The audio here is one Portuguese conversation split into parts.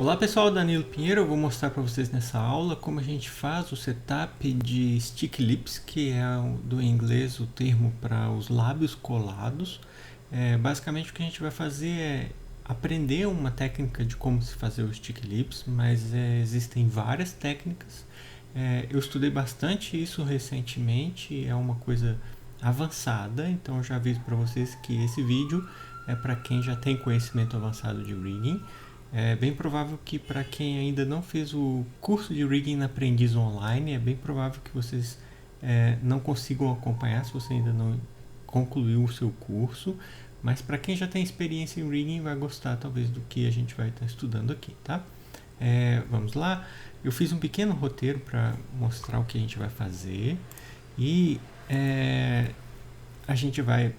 Olá pessoal, Danilo Pinheiro, eu vou mostrar para vocês nessa aula como a gente faz o setup de stick lips, que é do inglês o termo para os lábios colados. Basicamente o que a gente vai fazer é aprender uma técnica de como se fazer o stick lips, mas existem várias técnicas. Eu estudei bastante isso recentemente, é uma coisa avançada, então eu já aviso para vocês que esse vídeo é para quem já tem conhecimento avançado de rigging. É bem provável que para quem ainda não fez o curso de Rigging na Aprendiz Online, é bem provável que vocês não consigam acompanhar se você ainda não concluiu o seu curso. Mas para quem já tem experiência em Rigging, vai gostar talvez do que a gente vai estar estudando aqui, tá? Vamos lá. Eu fiz um pequeno roteiro para mostrar o que a gente vai fazer. E a gente vai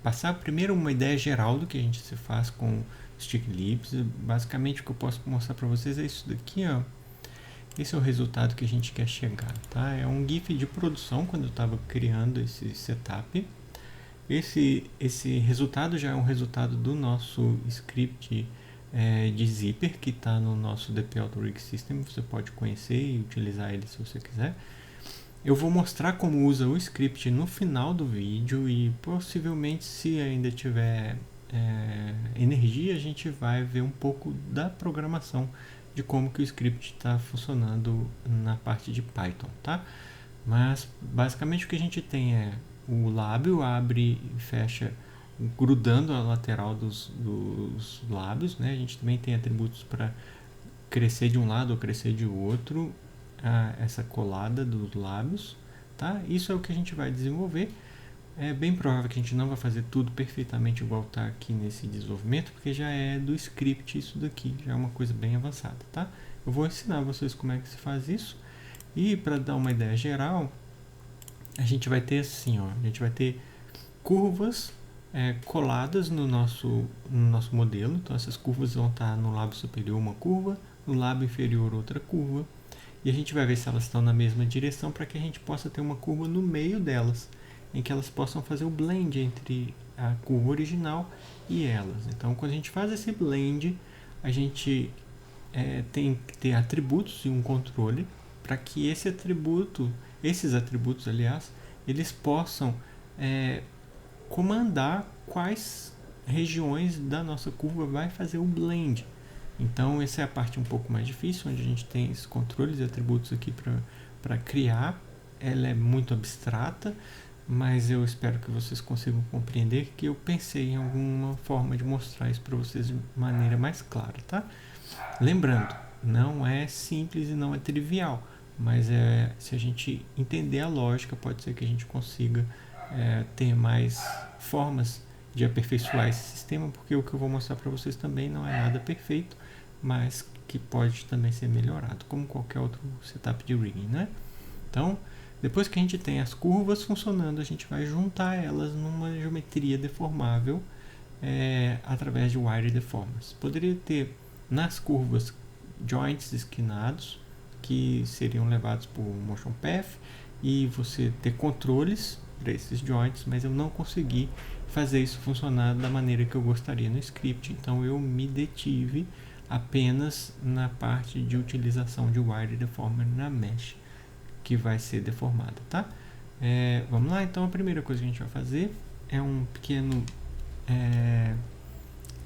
passar primeiro uma ideia geral do que a gente se faz com stick lips. Basicamente o que eu posso mostrar para vocês é isso daqui, ó. Esse é o resultado que a gente quer chegar, tá? É um GIF de produção quando eu estava criando esse setup. Esse resultado já é um resultado do nosso script de zipper que está no nosso DP Auto Rig System. Você pode conhecer e utilizar ele se você quiser. Eu vou mostrar como usa o script no final do vídeo e possivelmente, se ainda tiver energia, a gente vai ver um pouco da programação de como que o script está funcionando na parte de Python, tá? Mas basicamente o que a gente tem é o lábio abre e fecha grudando a lateral dos lábios, né? A gente também tem atributos para crescer de um lado ou crescer de outro, essa colada dos lábios, tá? Isso é o que a gente vai desenvolver. É bem provável que a gente não vai fazer tudo perfeitamente igual está aqui nesse desenvolvimento, porque já é do script isso daqui, já é uma coisa bem avançada, tá? Eu vou ensinar vocês como é que se faz isso. E para dar uma ideia geral, a gente vai ter assim, ó, a gente vai ter curvas coladas no nosso modelo. Então essas curvas vão estar no lábio superior uma curva, no lábio inferior outra curva. E a gente vai ver se elas estão na mesma direção para que a gente possa ter uma curva no meio delas, em que elas possam fazer o blend entre a curva original e elas. Então, quando a gente faz esse blend, a gente tem que ter atributos e um controle para que esses atributos, aliás, eles possam comandar quais regiões da nossa curva vai fazer o blend. Então, essa é a parte um pouco mais difícil, onde a gente tem esses controles e atributos aqui para criar. Ela é muito abstrata, mas eu espero que vocês consigam compreender que eu pensei em alguma forma de mostrar isso para vocês de maneira mais clara, tá? Lembrando, não é simples e não é trivial, mas se a gente entender a lógica, pode ser que a gente consiga ter mais formas de aperfeiçoar esse sistema, porque o que eu vou mostrar para vocês também não é nada perfeito, mas que pode também ser melhorado, como qualquer outro setup de rigging, né? Então, depois que a gente tem as curvas funcionando, a gente vai juntar elas numa geometria deformável através de wire deformers. Poderia ter nas curvas joints esquinados, que seriam levados por motion path, e você ter controles para esses joints, mas eu não consegui fazer isso funcionar da maneira que eu gostaria no script, então eu me detive apenas na parte de utilização de wire deformer na mesh, que vai ser deformada, tá? Vamos lá, então a primeira coisa que a gente vai fazer é um pequeno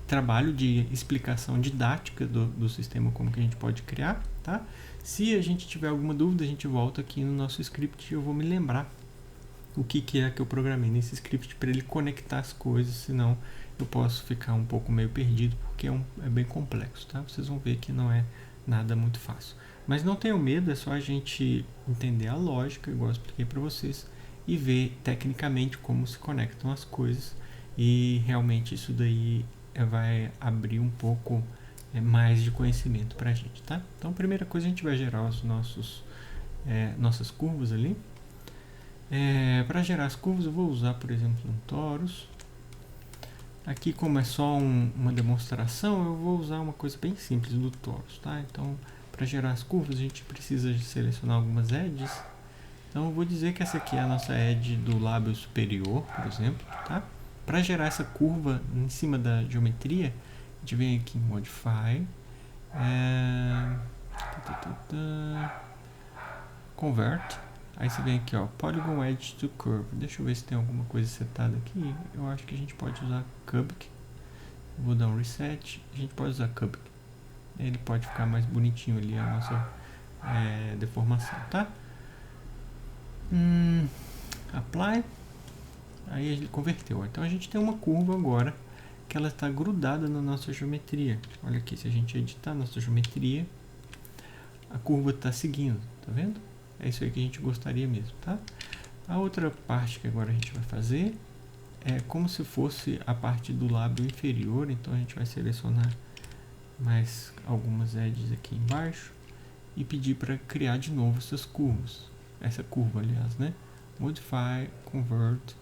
trabalho de explicação didática do sistema, como que a gente pode criar, tá? Se a gente tiver alguma dúvida, a gente volta aqui no nosso script e eu vou me lembrar o que é que eu programei nesse script para ele conectar as coisas, senão eu posso ficar um pouco meio perdido, porque é bem complexo, tá? Vocês vão ver que não é nada muito fácil. Mas não tenham medo, é só a gente entender a lógica, igual eu expliquei para vocês, e ver tecnicamente como se conectam as coisas, e realmente isso daí vai abrir um pouco mais de conhecimento para a gente, tá? Então, a primeira coisa, a gente vai gerar os nossas curvas ali. Para gerar as curvas, eu vou usar, por exemplo, um torus. Aqui, como é só uma demonstração, eu vou usar uma coisa bem simples do torus, tá? Então, para gerar as curvas, a gente precisa de selecionar algumas edges. Então, eu vou dizer que essa aqui é a nossa edge do lábio superior, por exemplo, tá? Para gerar essa curva em cima da geometria, a gente vem aqui em Modify É... Convert. Aí você vem aqui, ó, Polygon Edge to Curve. Deixa eu ver se tem alguma coisa setada aqui. Eu acho que a gente pode usar Cubic. Vou dar um reset. A gente pode usar Cubic. Ele pode ficar mais bonitinho ali a nossa deformação, tá? Apply. Aí ele converteu. Então a gente tem uma curva agora que ela está grudada na nossa geometria. Olha aqui, se a gente editar a nossa geometria, a curva está seguindo, tá vendo? É isso aí que a gente gostaria mesmo, tá? A outra parte que agora a gente vai fazer é como se fosse a parte do lábio inferior. Então a gente vai selecionar mais algumas edges aqui embaixo e pedir para criar de novo essas curvas. Essa curva, aliás, né? Modify, Convert,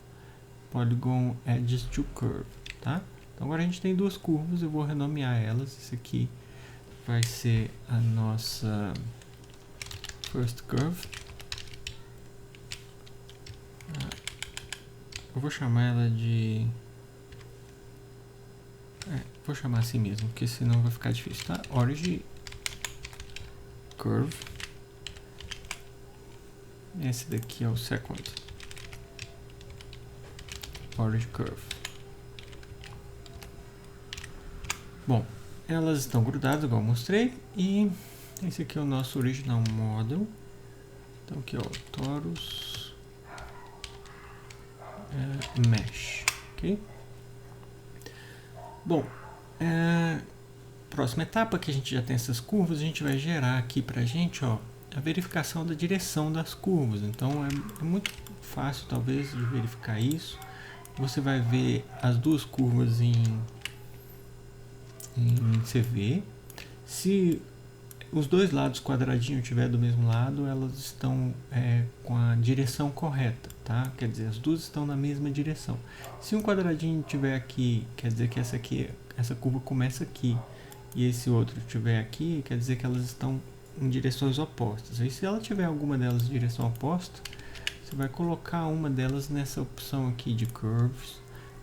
Polygon Edges to Curve, tá? Então agora a gente tem duas curvas, eu vou renomear elas. Esse aqui vai ser a nossa First Curve. Eu vou chamar ela de... vou chamar assim mesmo, porque senão vai ficar difícil, tá? Origin Curve. Esse daqui é o Second Origin Curve. Bom, elas estão grudadas, igual eu mostrei. E esse aqui é o nosso Original Model. Então aqui, ó, Torus Mesh, ok? Bom, próxima etapa, que a gente já tem essas curvas, a gente vai gerar aqui pra gente, ó, a verificação da direção das curvas. Então é muito fácil, talvez, de verificar isso. Você vai ver as duas curvas em CV. Se os dois lados quadradinhos estiver do mesmo lado, elas estão com a direção correta, tá? Quer dizer, as duas estão na mesma direção. Se um quadradinho estiver aqui, quer dizer que essa curva começa aqui, e esse outro estiver aqui, quer dizer que elas estão em direções opostas. Aí se ela tiver alguma delas em direção oposta, você vai colocar uma delas nessa opção aqui de Curves.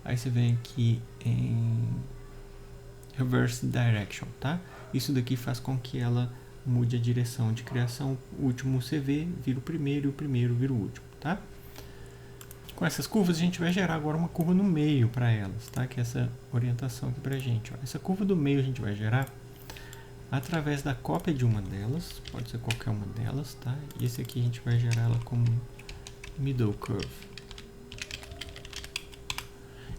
Aí você vem aqui em Reverse Direction, tá? Isso daqui faz com que ela mude a direção de criação. O último CV vira o primeiro e o primeiro vira o último, tá? Com essas curvas a gente vai gerar agora uma curva no meio para elas, tá? Que é essa orientação aqui pra gente, ó. Essa curva do meio a gente vai gerar através da cópia de uma delas, pode ser qualquer uma delas, tá? E esse aqui a gente vai gerar ela como Middle Curve.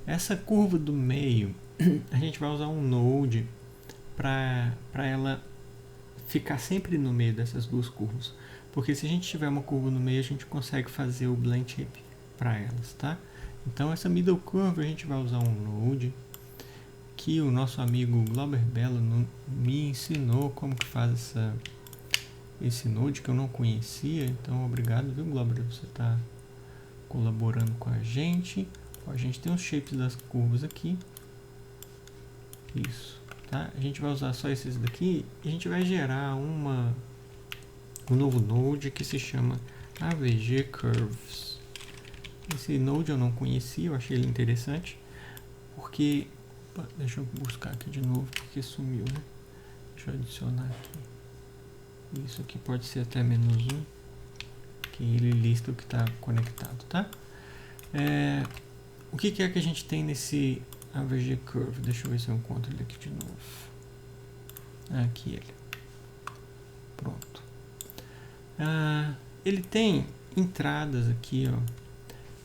Essa curva do meio, a gente vai usar um node para ela ficar sempre no meio dessas duas curvas. Porque se a gente tiver uma curva no meio, a gente consegue fazer o blend shape para elas, tá? Então essa middle curve a gente vai usar um node que o nosso amigo Glauber Belo me ensinou como que faz esse node que eu não conhecia. Então obrigado, viu, Glauber, você está colaborando com a gente. Ó, a gente tem os shapes das curvas aqui. Isso, tá? A gente vai usar só esses daqui e a gente vai gerar um novo node que se chama AVG Curves. Esse node eu não conhecia, eu achei ele interessante, porque... Opa, deixa eu buscar aqui de novo, porque sumiu, né? Deixa eu adicionar aqui. Isso aqui pode ser até -1, que ele lista o que está conectado, tá? O que é que a gente tem nesse AVG Curve? Deixa eu ver se eu encontro ele aqui de novo. Aqui ele. Pronto. Ele tem entradas aqui, ó,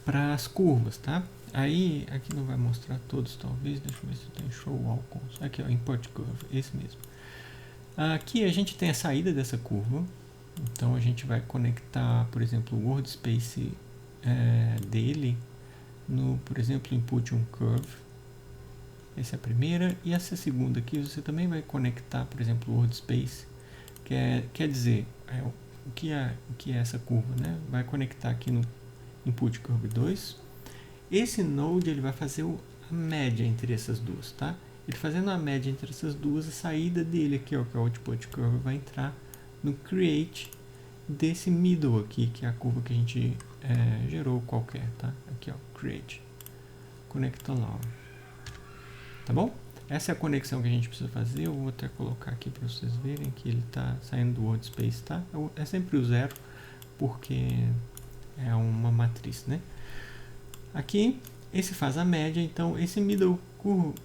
para as curvas, tá? Aí, aqui não vai mostrar todos, talvez. Deixa eu ver se tem Show All Cons. Aqui, ó, Import Curve, esse mesmo. Aqui a gente tem a saída dessa curva. Então a gente vai conectar, por exemplo, o World Space dele no, por exemplo, Input on Curve. Essa é a primeira. E essa segunda aqui você também vai conectar, por exemplo, o World Space. Quer dizer, o que é essa curva, né? Vai conectar aqui no Input Curve 2. Esse node ele vai fazer a média entre essas duas, tá? Ele fazendo a média entre essas duas, a saída dele aqui, ó, que é o Output Curve, vai entrar no Create desse middle aqui, que é a curva que a gente gerou qualquer, tá? Aqui, ó, Create. Conecta lá, ó. Tá bom? Essa é a conexão que a gente precisa fazer. Eu vou até colocar aqui para vocês verem que ele está saindo do workspace, tá? É sempre o 0, porque é uma matriz, né? Aqui, esse faz a média, então esse middle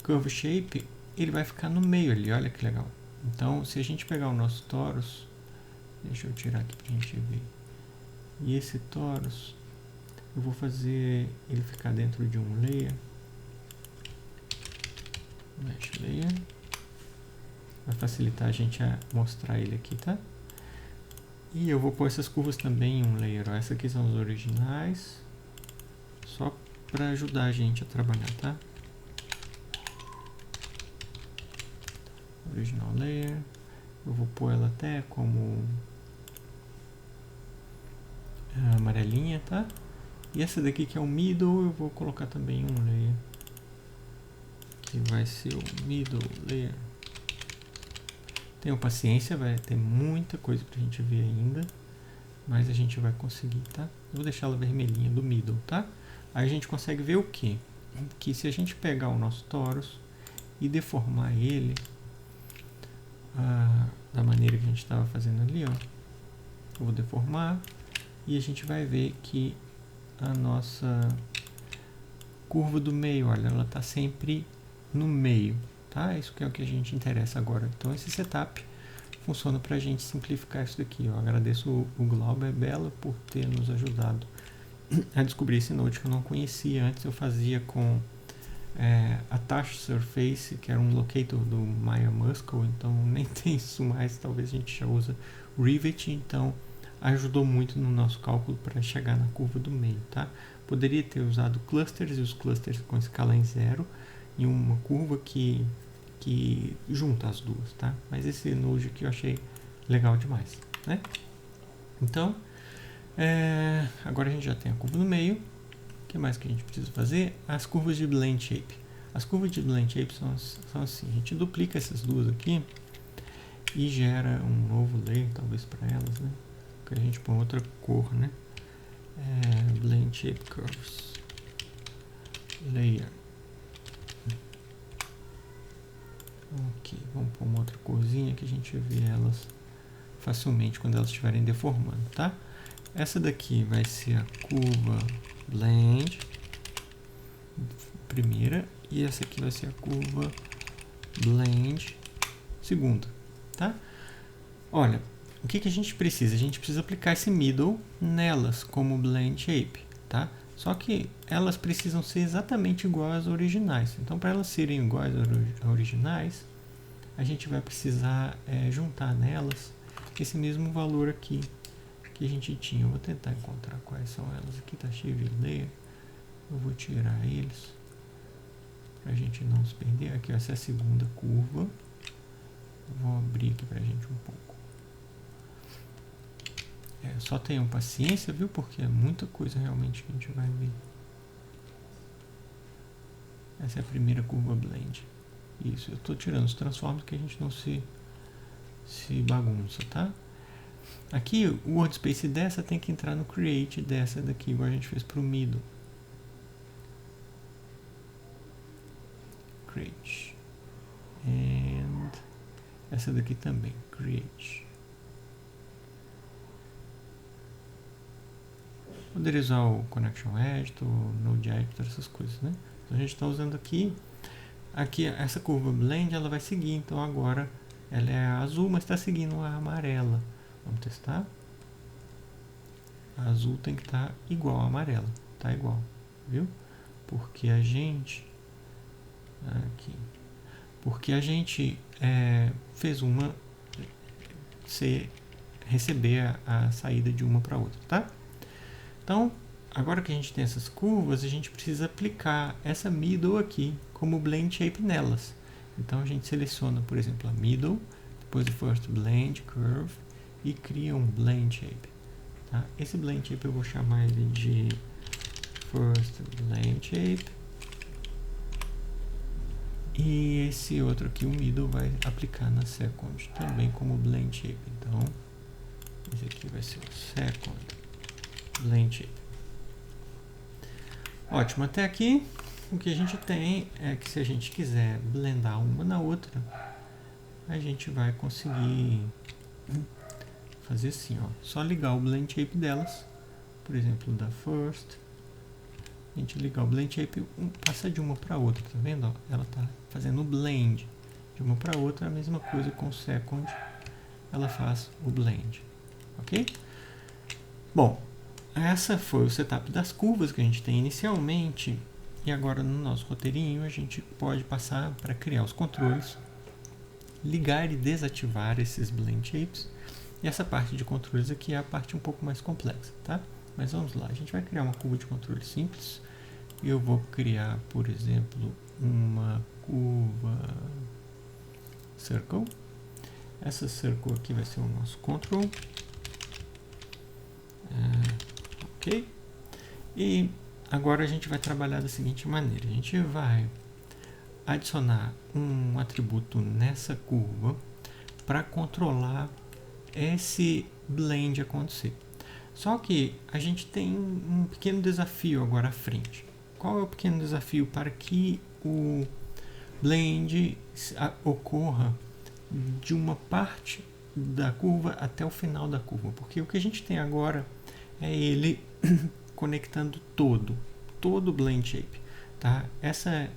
curve shape, ele vai ficar no meio ali, olha que legal. Então, se a gente pegar o nosso torus, deixa eu tirar aqui para a gente ver. E esse torus, eu vou fazer ele ficar dentro de um layer. Mesh layer. Vai facilitar a gente a mostrar ele aqui, tá? E eu vou pôr essas curvas também em um layer. Ó. Essas aqui são os originais. Só para ajudar a gente a trabalhar, tá? Original layer. Eu vou pôr ela até como amarelinha, tá? E essa daqui que é o middle, eu vou colocar também um layer. Que vai ser o middle layer. Tenham paciência, vai ter muita coisa pra gente ver ainda. Mas a gente vai conseguir, tá? Eu vou deixar ela vermelhinha do middle, tá? Aí a gente consegue ver o quê? Que se a gente pegar o nosso torus e deformar ele da maneira que a gente estava fazendo ali, ó. Eu vou deformar e a gente vai ver que a nossa curva do meio, olha, ela está sempre no meio, tá? Isso que é o que a gente interessa agora. Então esse setup funciona para a gente simplificar isso daqui, ó. Agradeço o Glauber Bella por ter nos ajudado a descobrir esse node que eu não conhecia. Antes eu fazia com Attach Surface, que era um locator do Maya Muscle, então nem tem isso mais, talvez a gente já usa Rivet, então ajudou muito no nosso cálculo para chegar na curva do meio, tá? Poderia ter usado clusters, e os clusters com escala em 0, e uma curva que junta as duas, tá? Mas esse node aqui eu achei legal demais, né? Então, agora a gente já tem a curva no meio. O que mais que a gente precisa fazer? As curvas de blend shape. As curvas de blend shape são assim, a gente duplica essas duas aqui e gera um novo layer, talvez para elas, né? Que a gente põe outra cor, né? Blend shape curves layer. Ok, vamos pôr uma outra corzinha que a gente vê elas facilmente quando elas estiverem deformando, tá? Essa daqui vai ser a curva blend primeira e essa aqui vai ser a curva blend segunda, tá? Olha, o que a gente precisa? A gente precisa aplicar esse middle nelas como blend shape, tá? Só que elas precisam ser exatamente iguais às originais. Então, para elas serem iguais às originais, a gente vai precisar juntar nelas esse mesmo valor aqui que a gente tinha. Eu vou tentar encontrar quais são elas. Aqui está cheio de layer. Eu vou tirar eles para a gente não se perder. Aqui essa é a segunda curva. Vou abrir aqui para a gente um pouco. Só tenham paciência, viu? Porque é muita coisa realmente que a gente vai ver. Essa é a primeira curva blend. Isso, eu estou tirando os transforms que a gente não se bagunça, tá? Aqui o workspace dessa tem que entrar no create dessa daqui, igual a gente fez para o middle. Create. And essa daqui também, create. Poderia usar o Connection Editor, o Node Editor, essas coisas, né? Então a gente está usando aqui essa curva blend, ela vai seguir, então agora ela é azul, mas está seguindo a amarela. Vamos testar. A azul tem que estar igual à amarela, tá igual, viu? Porque a gente fez uma receber a saída de uma para outra, tá? Então, agora que a gente tem essas curvas, a gente precisa aplicar essa middle aqui como blend shape nelas. Então, a gente seleciona, por exemplo, a middle, depois o first blend curve e cria um blend shape. Tá? Esse blend shape eu vou chamar ele de first blend shape. E esse outro aqui, o middle, vai aplicar na second também como blend shape. Então, esse aqui vai ser o second blend shape. Ótimo, até aqui o que a gente tem é que se a gente quiser blendar uma na outra, a gente vai conseguir fazer assim, ó. Só ligar o blend shape delas, por exemplo, da first. A gente ligar o blend shape, passa de uma para outra, tá vendo? Ó? Ela tá fazendo o blend de uma para outra, a mesma coisa com o second, ela faz o blend, ok? Bom, essa foi o setup das curvas que a gente tem inicialmente, e agora no nosso roteirinho a gente pode passar para criar os controles, ligar e desativar esses blend shapes, e essa parte de controles aqui é a parte um pouco mais complexa, tá? Mas vamos lá, a gente vai criar uma curva de controle simples. Eu vou criar, por exemplo, uma curva circle. Essa circle aqui vai ser o nosso control. Ok? E agora a gente vai trabalhar da seguinte maneira. A gente vai adicionar um atributo nessa curva para controlar esse blend acontecer. Só que a gente tem um pequeno desafio agora à frente. Qual é o pequeno desafio? Para que o blend ocorra de uma parte da curva até o final da curva. Porque o que a gente tem agora é ele conectando todo o blend shape. Tá? Essa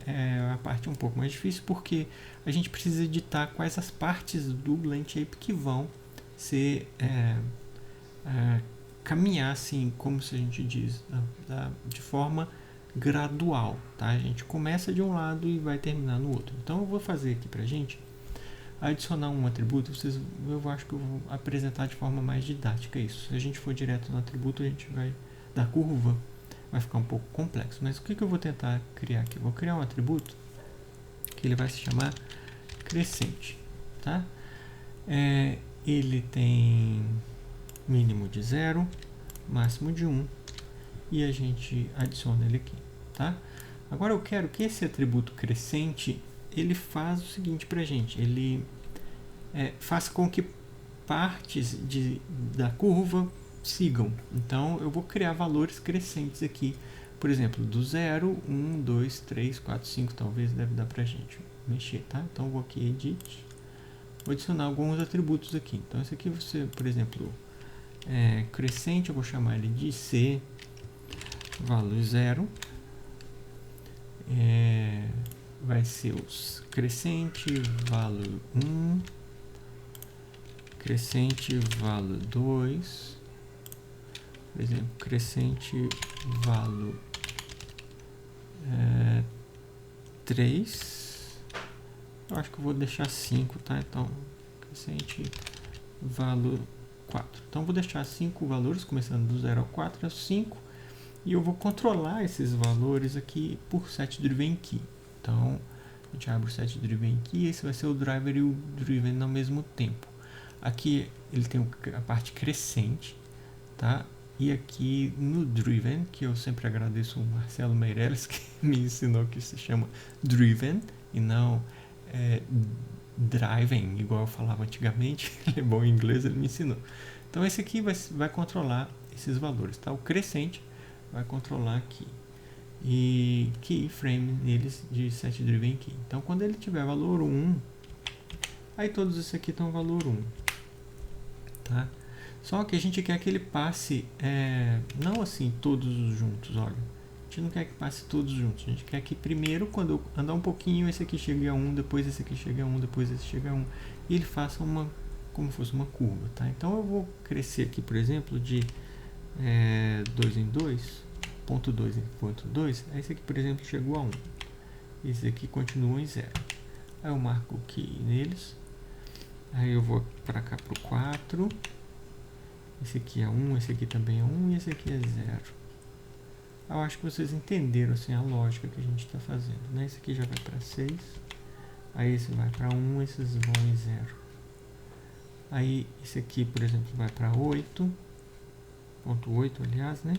é a parte um pouco mais difícil, porque a gente precisa editar quais as partes do blend shape que vão ser caminhar assim, como se a gente diz, de forma gradual, tá? A gente começa de um lado e vai terminar no outro. Então eu vou fazer aqui pra gente adicionar um atributo. Eu acho que eu vou apresentar de forma mais didática isso. Se a gente for direto no atributo, a gente vai da curva, vai ficar um pouco complexo. Mas o que eu vou tentar criar aqui? Eu vou criar um atributo que ele vai se chamar crescente, tá? Ele tem mínimo de 0, máximo de 1, e a gente adiciona ele aqui, tá? Agora eu quero que esse atributo crescente, ele faz o seguinte pra gente, ele faz com que partes da curva sigam. Então eu vou criar valores crescentes aqui, por exemplo, do 0, 1, 2, 3, 4, 5, talvez deve dar pra gente mexer, tá? Então eu vou aqui edit, vou adicionar alguns atributos aqui. Então esse aqui você, por exemplo, crescente, eu vou chamar ele de C, valor 0, vai ser os crescente, valor 1, crescente, valor 2, por exemplo, crescente, valor 3, eu acho que eu vou deixar 5, tá? Então, crescente, valor 4. Então, vou deixar 5 valores, começando do 0 ao 4, é 5. E eu vou controlar esses valores aqui por setDrivenKey. Então, a gente abre o setDrivenKey, esse vai ser o driver e o driven ao mesmo tempo. Aqui ele tem a parte crescente, tá? E aqui no driven, que eu sempre agradeço o Marcelo Meirelles, que me ensinou que se chama driven e não driving, igual eu falava antigamente. Ele é bom em inglês, ele me ensinou. Então esse aqui vai controlar esses valores, tá? O crescente vai controlar aqui e keyframe neles de setDrivenKey. Então quando ele tiver valor 1, aí todos esses aqui estão valor 1, tá? Só que a gente quer que ele passe não assim todos juntos, olha. A gente não quer que passe todos juntos. A gente quer que primeiro, quando eu andar um pouquinho, esse aqui chegue a 1, depois esse aqui chegue a 1, depois esse chegue a 1. E ele faça como se fosse uma curva, tá? Então eu vou crescer aqui, por exemplo, de 2 em 2, ponto 2 em ponto 2. Esse aqui, por exemplo, chegou a 1. Esse aqui continua em 0. Aí eu marco aqui neles. Aí eu vou para cá para o 4. Esse aqui é 1, esse aqui também é 1 e esse aqui é 0. Eu acho que vocês entenderam assim, a lógica que a gente está fazendo, né? Esse aqui já vai para 6. Aí esse vai para 1, esses vão em 0. Aí esse aqui, por exemplo, vai para 8. Ponto 8, aliás, né?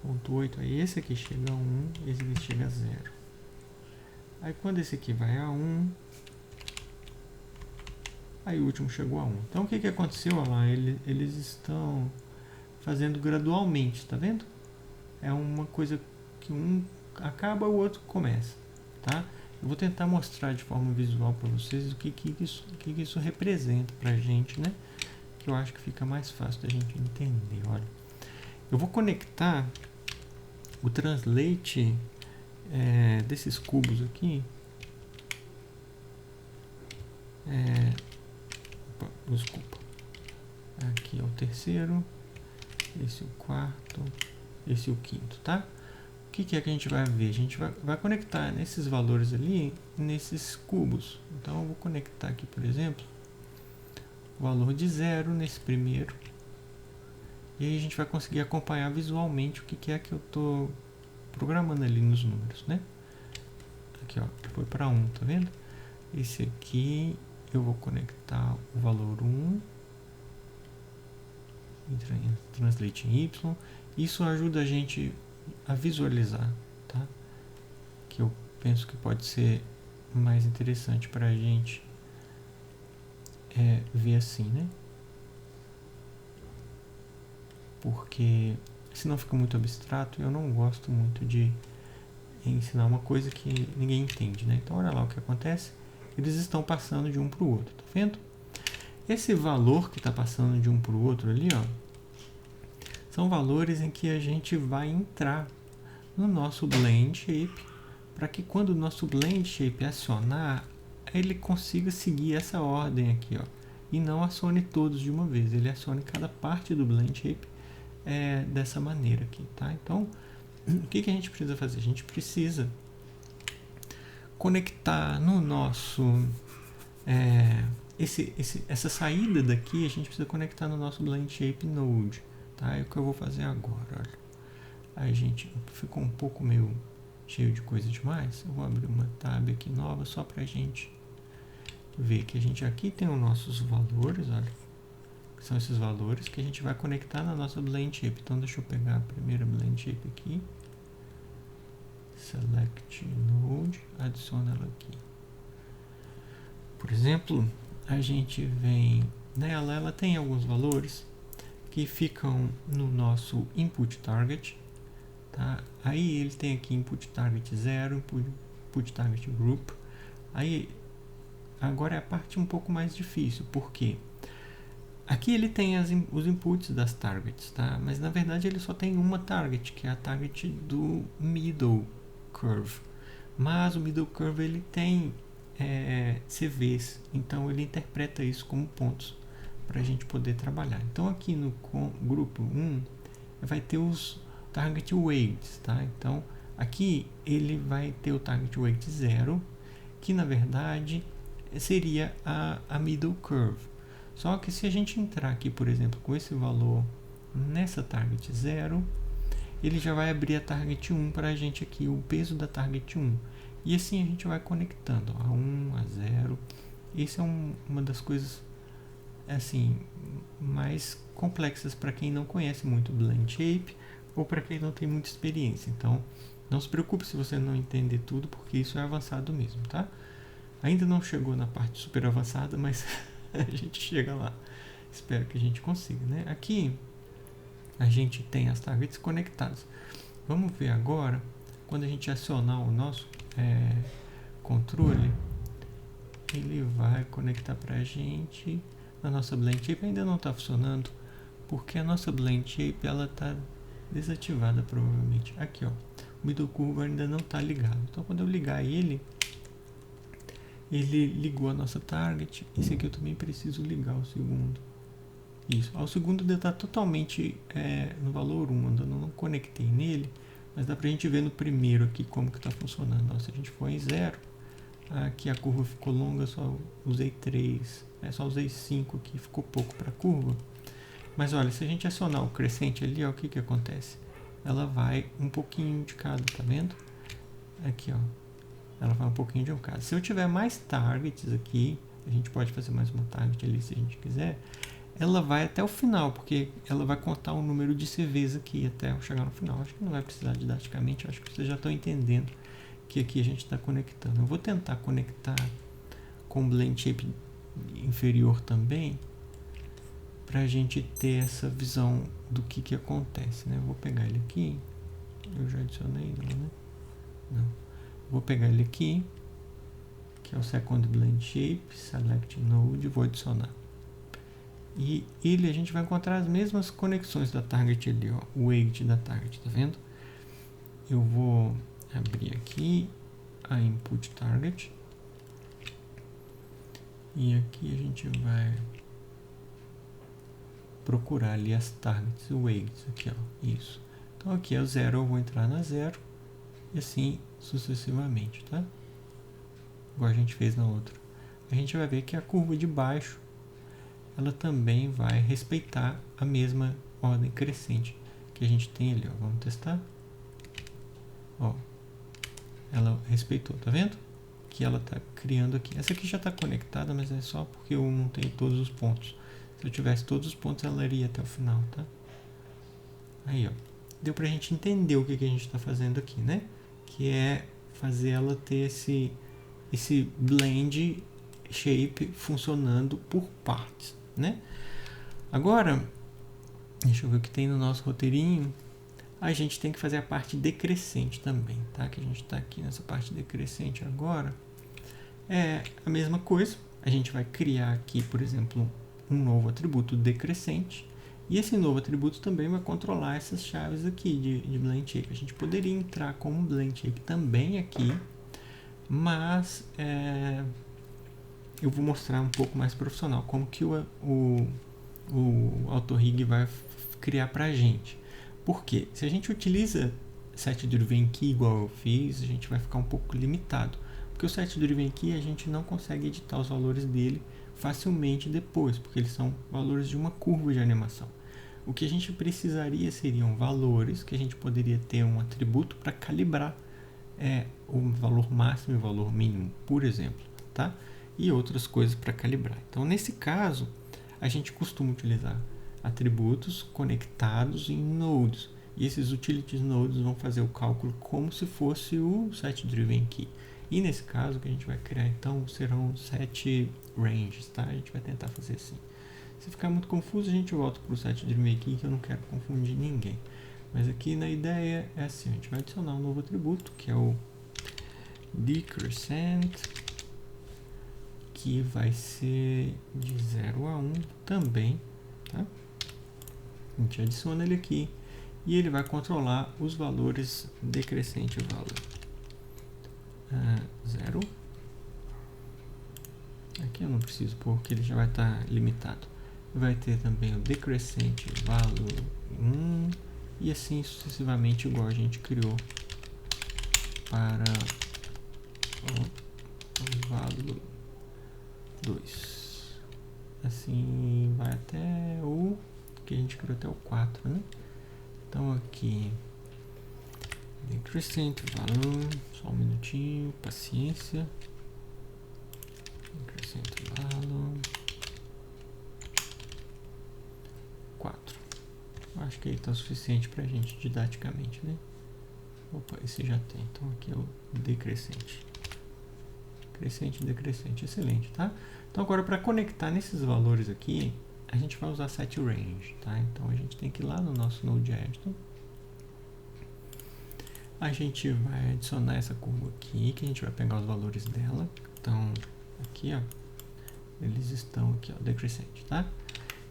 Ponto 8, aí esse aqui chega a 1, esse aqui chega a 0. Aí quando esse aqui vai a 1, aí o último chegou a 1. Então o que aconteceu? Olha lá, eles estão fazendo gradualmente, tá vendo? É uma coisa que um acaba, o outro começa, tá? Eu vou tentar mostrar de forma visual para vocês o que isso representa para a gente, né? Que eu acho que fica mais fácil da gente entender. Olha, eu vou conectar o translate desses cubos aqui. Desculpa. Aqui é o terceiro, esse é o quarto, esse é o quinto, tá? O que é que a gente vai ver? A gente vai conectar nesses valores ali, nesses cubos. Então eu vou conectar aqui, por exemplo, o valor de 0 nesse primeiro. E aí a gente vai conseguir acompanhar visualmente o que é que eu estou programando ali nos números, né? Aqui, ó, foi para 1, tá vendo? Esse aqui eu vou conectar o valor 1, translate em Y. Isso ajuda a gente a visualizar, tá? Que eu penso que pode ser mais interessante para a gente ver assim, né? Porque senão fica muito abstrato e eu não gosto muito de ensinar uma coisa que ninguém entende, né? Então olha lá o que acontece, eles estão passando de um para o outro, tá vendo? Esse valor que está passando de um para o outro ali, ó, são valores em que a gente vai entrar no nosso Blend Shape para que quando o nosso Blend Shape acionar, ele consiga seguir essa ordem aqui, ó, e não acione todos de uma vez, ele acione cada parte do Blend Shape dessa maneira aqui, tá? Então, o que a gente precisa fazer? A gente precisa conectar no nosso essa saída daqui, a gente precisa conectar no nosso Blend Shape Node, tá? É o que eu vou fazer agora, olha. A gente ficou um pouco meio cheio de coisa demais. Eu vou abrir uma tab aqui nova só pra gente ver que a gente aqui tem os nossos valores, olha. São esses valores que a gente vai conectar na nossa Blend Shape. Então deixa eu pegar a primeira Blend Shape aqui. Select Node, adiciona ela aqui. Por exemplo, a gente vem nela, ela tem alguns valores que ficam no nosso Input Target, tá? Aí ele tem aqui Input Target 0, Input Target Group. Aí, agora é a parte um pouco mais difícil, porque aqui ele tem os inputs das targets, tá? Mas na verdade ele só tem uma target, que é a target do middle curve. Mas o middle curve ele tem CVs, então ele interpreta isso como pontos para a gente poder trabalhar. Então aqui no grupo 1 vai ter os target weights, tá? Então aqui ele vai ter o target weight 0, que na verdade seria a middle curve. Só que se a gente entrar aqui, por exemplo, com esse valor nessa target 0, ele já vai abrir a target 1 para a gente aqui, o peso da target 1. E assim a gente vai conectando, ó, a 1, a 0. Isso é uma das coisas assim mais complexas para quem não conhece muito Blend Shape ou para quem não tem muita experiência. Então, não se preocupe se você não entender tudo, porque isso é avançado mesmo, tá? Ainda não chegou na parte super avançada, mas a gente chega lá. Espero que a gente consiga, né? Aqui a gente tem as targets conectadas. Vamos ver agora, quando a gente acionar o nosso controle, ele vai conectar para a gente na nossa Blend Shape. Ainda não está funcionando, porque a nossa Blend Shape ela está desativada provavelmente. Aqui, ó, o middle curve ainda não está ligado. Então, quando eu ligar ele ligou a nossa target. Esse aqui eu também preciso ligar o segundo. Isso. O segundo ainda está totalmente no valor 1, ainda não conectei nele, mas dá pra gente ver no primeiro aqui como que está funcionando. Ó, se a gente for em 0, aqui a curva ficou longa, só usei 3, só usei 5 aqui, ficou pouco para a curva. Mas olha, se a gente acionar o crescente ali, ó, o que que acontece? Ela vai um pouquinho de cada, tá vendo? Aqui, ó. Ela vai um pouquinho de um cada. Se eu tiver mais targets aqui, a gente pode fazer mais uma target ali se a gente quiser. Ela vai até o final, porque ela vai contar o número de CVs aqui até eu chegar no final. Acho que não vai precisar didaticamente, acho que vocês já estão entendendo que aqui a gente está conectando. Eu vou tentar conectar com o Blend Shape inferior também, para a gente ter essa visão do que acontece, né? Eu vou pegar ele aqui, Eu já adicionei não, né? Não. Vou pegar ele aqui, que é o Second Blend Shape, Select Node, vou adicionar. E ele, a gente vai encontrar as mesmas conexões da target ali, ó, o weight da target, tá vendo? Eu vou abrir aqui a input target. E aqui a gente vai procurar ali as targets, o weights, aqui ó, isso. Então aqui é o 0, eu vou entrar na 0 e assim sucessivamente, tá? Igual a gente fez na outra. A gente vai ver que a curva de baixo, ela também vai respeitar a mesma ordem crescente que a gente tem ali, ó. Vamos testar? Ó, ela respeitou, tá vendo? Que ela tá criando aqui. Essa aqui já está conectada, mas é só porque eu não tenho todos os pontos. Se eu tivesse todos os pontos, ela iria até o final, tá? Aí, ó. Deu pra gente entender o que a gente está fazendo aqui, né? Que é fazer ela ter esse blend shape funcionando por partes, né? Agora, deixa eu ver o que tem no nosso roteirinho. A gente tem que fazer a parte decrescente também, tá? Que a gente está aqui nessa parte decrescente agora. É a mesma coisa. A gente vai criar aqui, por exemplo, um novo atributo decrescente. E esse novo atributo também vai controlar essas chaves aqui de blend shape. A gente poderia entrar com um blend shape também aqui, mas eu vou mostrar um pouco mais profissional como que o AutoRig vai criar para a gente. Porque se a gente utiliza set-driven key igual eu fiz, a gente vai ficar um pouco limitado. Porque o set-driven key a gente não consegue editar os valores dele facilmente depois, porque eles são valores de uma curva de animação. O que a gente precisaria seriam valores que a gente poderia ter um atributo para calibrar o valor máximo e o valor mínimo, por exemplo, tá? E outras coisas para calibrar. Então, nesse caso, a gente costuma utilizar atributos conectados em nodes. E esses utilities nodes vão fazer o cálculo como se fosse o set-driven key. E nesse caso, o que a gente vai criar, então, serão set ranges, tá? A gente vai tentar fazer assim. Se ficar muito confuso, a gente volta para o set-driven key, que eu não quero confundir ninguém. Mas aqui na ideia é assim, a gente vai adicionar um novo atributo, que é o decrescent, que vai ser de 0 a 1 também, tá? A gente adiciona ele aqui e ele vai controlar os valores decrescente valor 0. Aqui eu não preciso pôr, porque ele já vai estar limitado. Vai ter também o decrescente valor 1 e assim sucessivamente, igual a gente criou para o valor 2. Assim vai até o que a gente criou até o 4, né? Então aqui decrescente valor, só um minutinho, paciência. Decrescente valor 4. Acho que ele está suficiente para a gente didaticamente, né? Opa, esse já tem. Então aqui é o decrescente. Crescente, decrescente. Excelente, tá? Então agora para conectar nesses valores aqui, a gente vai usar setRange, tá? Então a gente tem que ir lá no nosso Node Editor. A gente vai adicionar essa curva aqui, que a gente vai pegar os valores dela. Então aqui, ó, eles estão aqui, ó, decrescente, tá?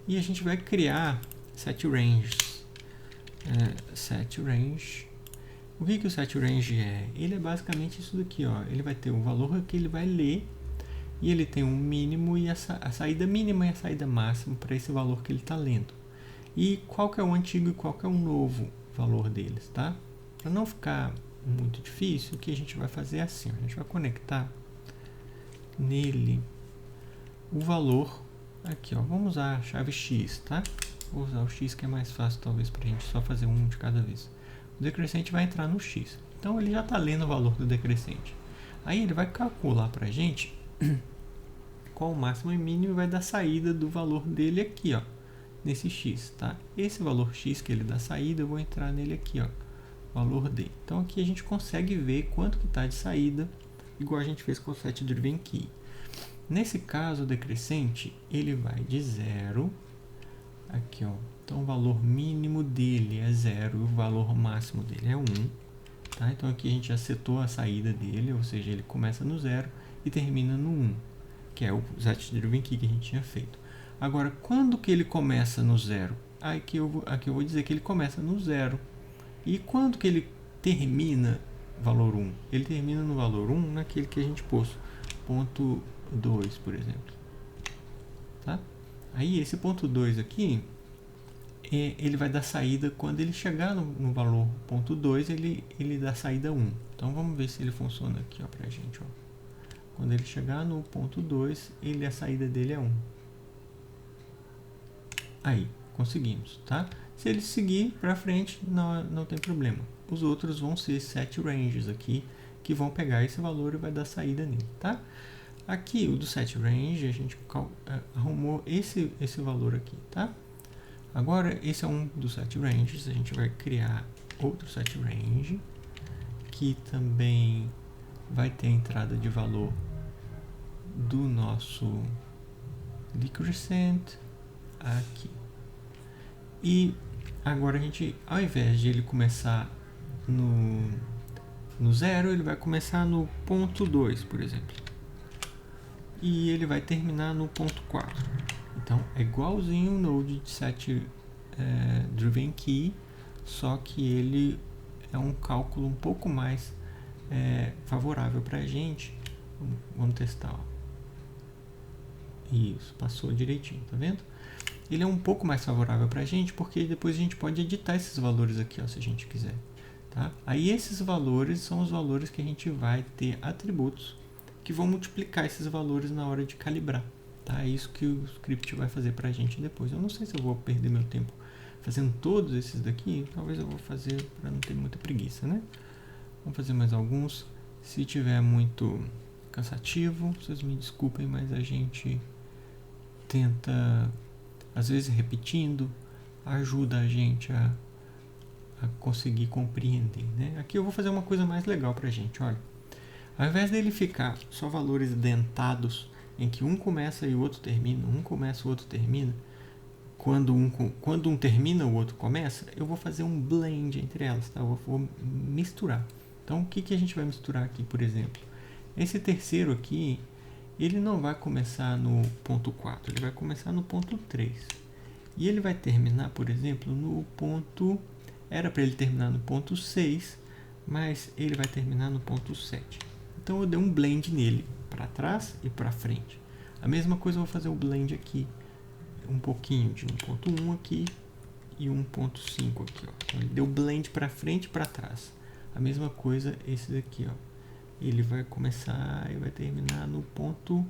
E a gente vai criar setRanges. SetRange. O que o setRange é? Ele é basicamente isso daqui, ó. Ele vai ter um valor que ele vai ler e ele tem um mínimo e a saída mínima e a saída máxima para esse valor que ele está lendo. E qual que é o antigo e qual que é o novo valor deles, tá? Para não ficar muito difícil, o que a gente vai fazer é assim, ó. A gente vai conectar nele o valor aqui, ó. Vamos usar a chave X, tá? Vou usar o X que é mais fácil talvez para a gente só fazer um de cada vez. O decrescente vai entrar no X. Então ele já está lendo o valor do decrescente. Aí ele vai calcular para a gente qual o máximo e mínimo e vai dar saída do valor dele aqui, ó, nesse X, tá? Esse valor X que ele dá saída, eu vou entrar nele aqui, ó, valor D. Então aqui a gente consegue ver quanto que está de saída, igual a gente fez com o setDriven Key. Nesse caso, o decrescente, ele vai de 0 Aqui, ó. Então o valor mínimo dele é 0 e o valor máximo dele é 1. Tá? Então aqui a gente já setou a saída dele, ou seja, ele começa no 0 e termina no 1, que é o set-driven key que a gente tinha feito. Agora, quando que ele começa no 0? Aqui eu vou dizer que ele começa no 0. E quando que ele termina valor 1? Ele termina no valor 1 naquele que a gente pôs, ponto 2, por exemplo. Tá? Aí esse ponto 2 aqui, ele vai dar saída quando ele chegar no valor ponto 2, ele dá saída 1. Então vamos ver se ele funciona aqui, ó, pra gente. Ó. Quando ele chegar no ponto 2, a saída dele é 1. Aí, conseguimos, tá? Se ele seguir para frente, não tem problema. Os outros vão ser set ranges aqui, que vão pegar esse valor e vai dar saída nele, tá? Aqui, o do set range, a gente arrumou esse valor aqui, tá? Agora, esse é um dos set ranges, a gente vai criar outro set range, que também vai ter a entrada de valor do nosso decrescent aqui. E agora a gente, ao invés de ele começar no 0, ele vai começar no ponto 2, por exemplo. E ele vai terminar no ponto 4. Então é igualzinho o Node de set driven key, só que ele é um cálculo um pouco mais favorável para a gente. Vamos testar. Ó. Isso, passou direitinho, tá vendo? Ele é um pouco mais favorável para a gente, porque depois a gente pode editar esses valores aqui, ó, se a gente quiser. Tá? Aí esses valores são os valores que a gente vai ter atributos que vão multiplicar esses valores na hora de calibrar. Tá? É isso que o script vai fazer para a gente depois. Eu não sei se eu vou perder meu tempo fazendo todos esses daqui, talvez eu vou fazer para não ter muita preguiça, né? Vamos fazer mais alguns. Se tiver muito cansativo, vocês me desculpem, mas a gente tenta, às vezes repetindo, ajuda a gente a conseguir compreender, né? Aqui eu vou fazer uma coisa mais legal pra gente, olha. Ao invés dele ficar só valores dentados, em que um começa e o outro termina, um começa e o outro termina, quando um termina, o outro começa, eu vou fazer um blend entre elas, tá? Eu vou misturar. Então, o que a gente vai misturar aqui, por exemplo? Esse terceiro aqui, ele não vai começar no ponto 4, ele vai começar no ponto 3. E ele vai terminar, por exemplo, no ponto... Era para ele terminar no ponto 6, mas ele vai terminar no ponto 7. Então eu dei um blend nele, para trás e para frente. A mesma coisa eu vou fazer o blend aqui. Um pouquinho de 1.1 aqui e 1.5 aqui, ó. Então ele deu blend para frente e para trás. A mesma coisa esse daqui, ó. Ele vai começar e vai terminar no ponto